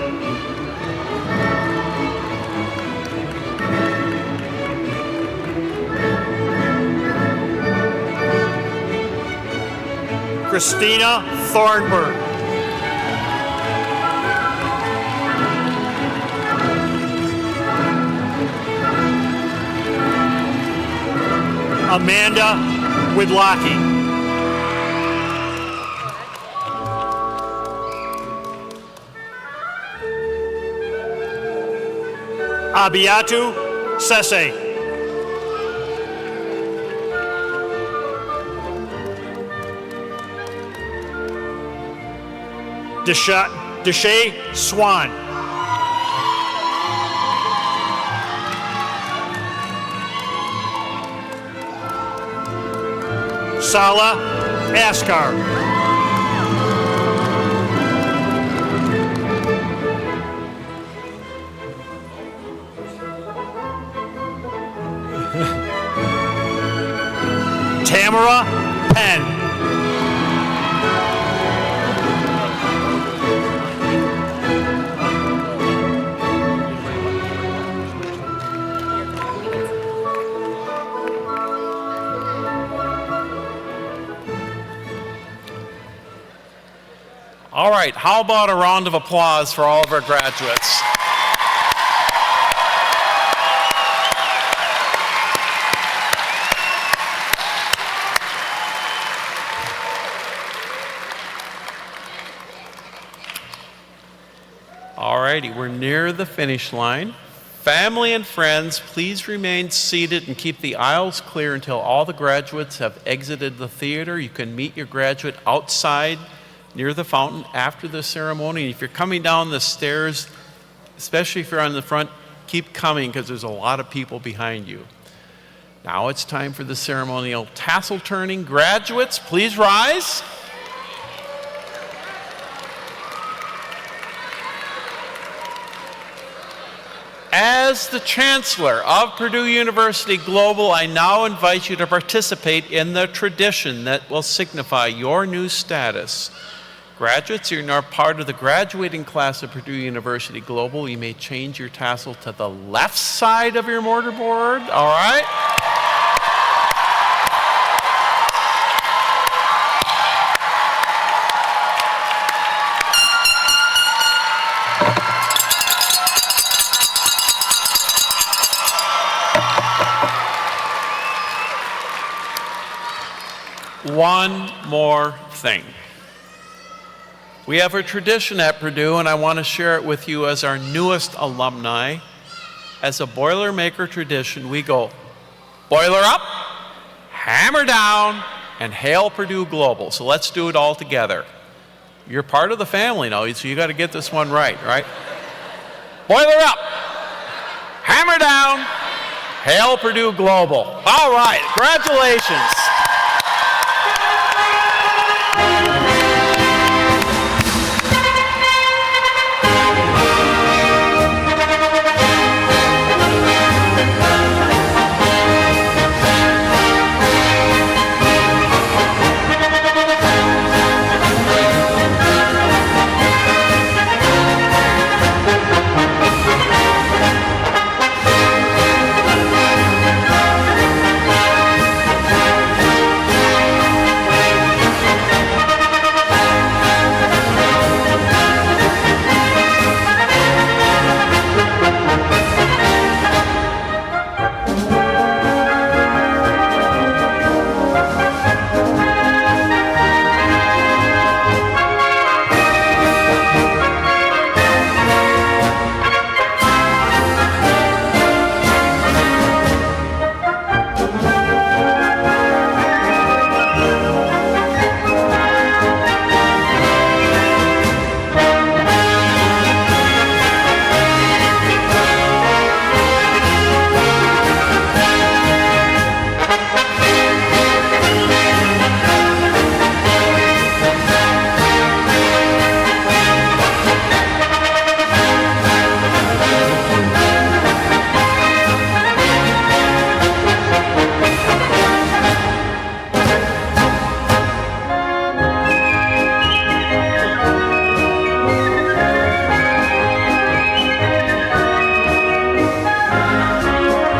Christina Thornburg. Amanda Widlocki. Abiatu Sese. Deshay Swan. Sala Askar. Tamara Penn. All right, how about a round of applause for all of our graduates? All righty, we're near the finish line. Family and friends, please remain seated and keep the aisles clear until all the graduates have exited the theater. You can meet your graduate outside near the fountain after the ceremony. If you're coming down the stairs, especially if you're on the front, keep coming because there's a lot of people behind you. Now it's time for the ceremonial tassel turning. Graduates, please rise. As the Chancellor of Purdue University Global, I now invite you to participate in the tradition that will signify your new status. Graduates, you're now part of the graduating class of Purdue University Global. You may change your tassel to the left side of your mortarboard, all right? One more thing. We have a tradition at Purdue, and I want to share it with you as our newest alumni. As a Boilermaker tradition, we go boiler up, hammer down, and hail Purdue Global. So let's do it all together. You're part of the family now, so you got to get this one right? Boiler up, hammer down, hail Purdue Global. All right, congratulations.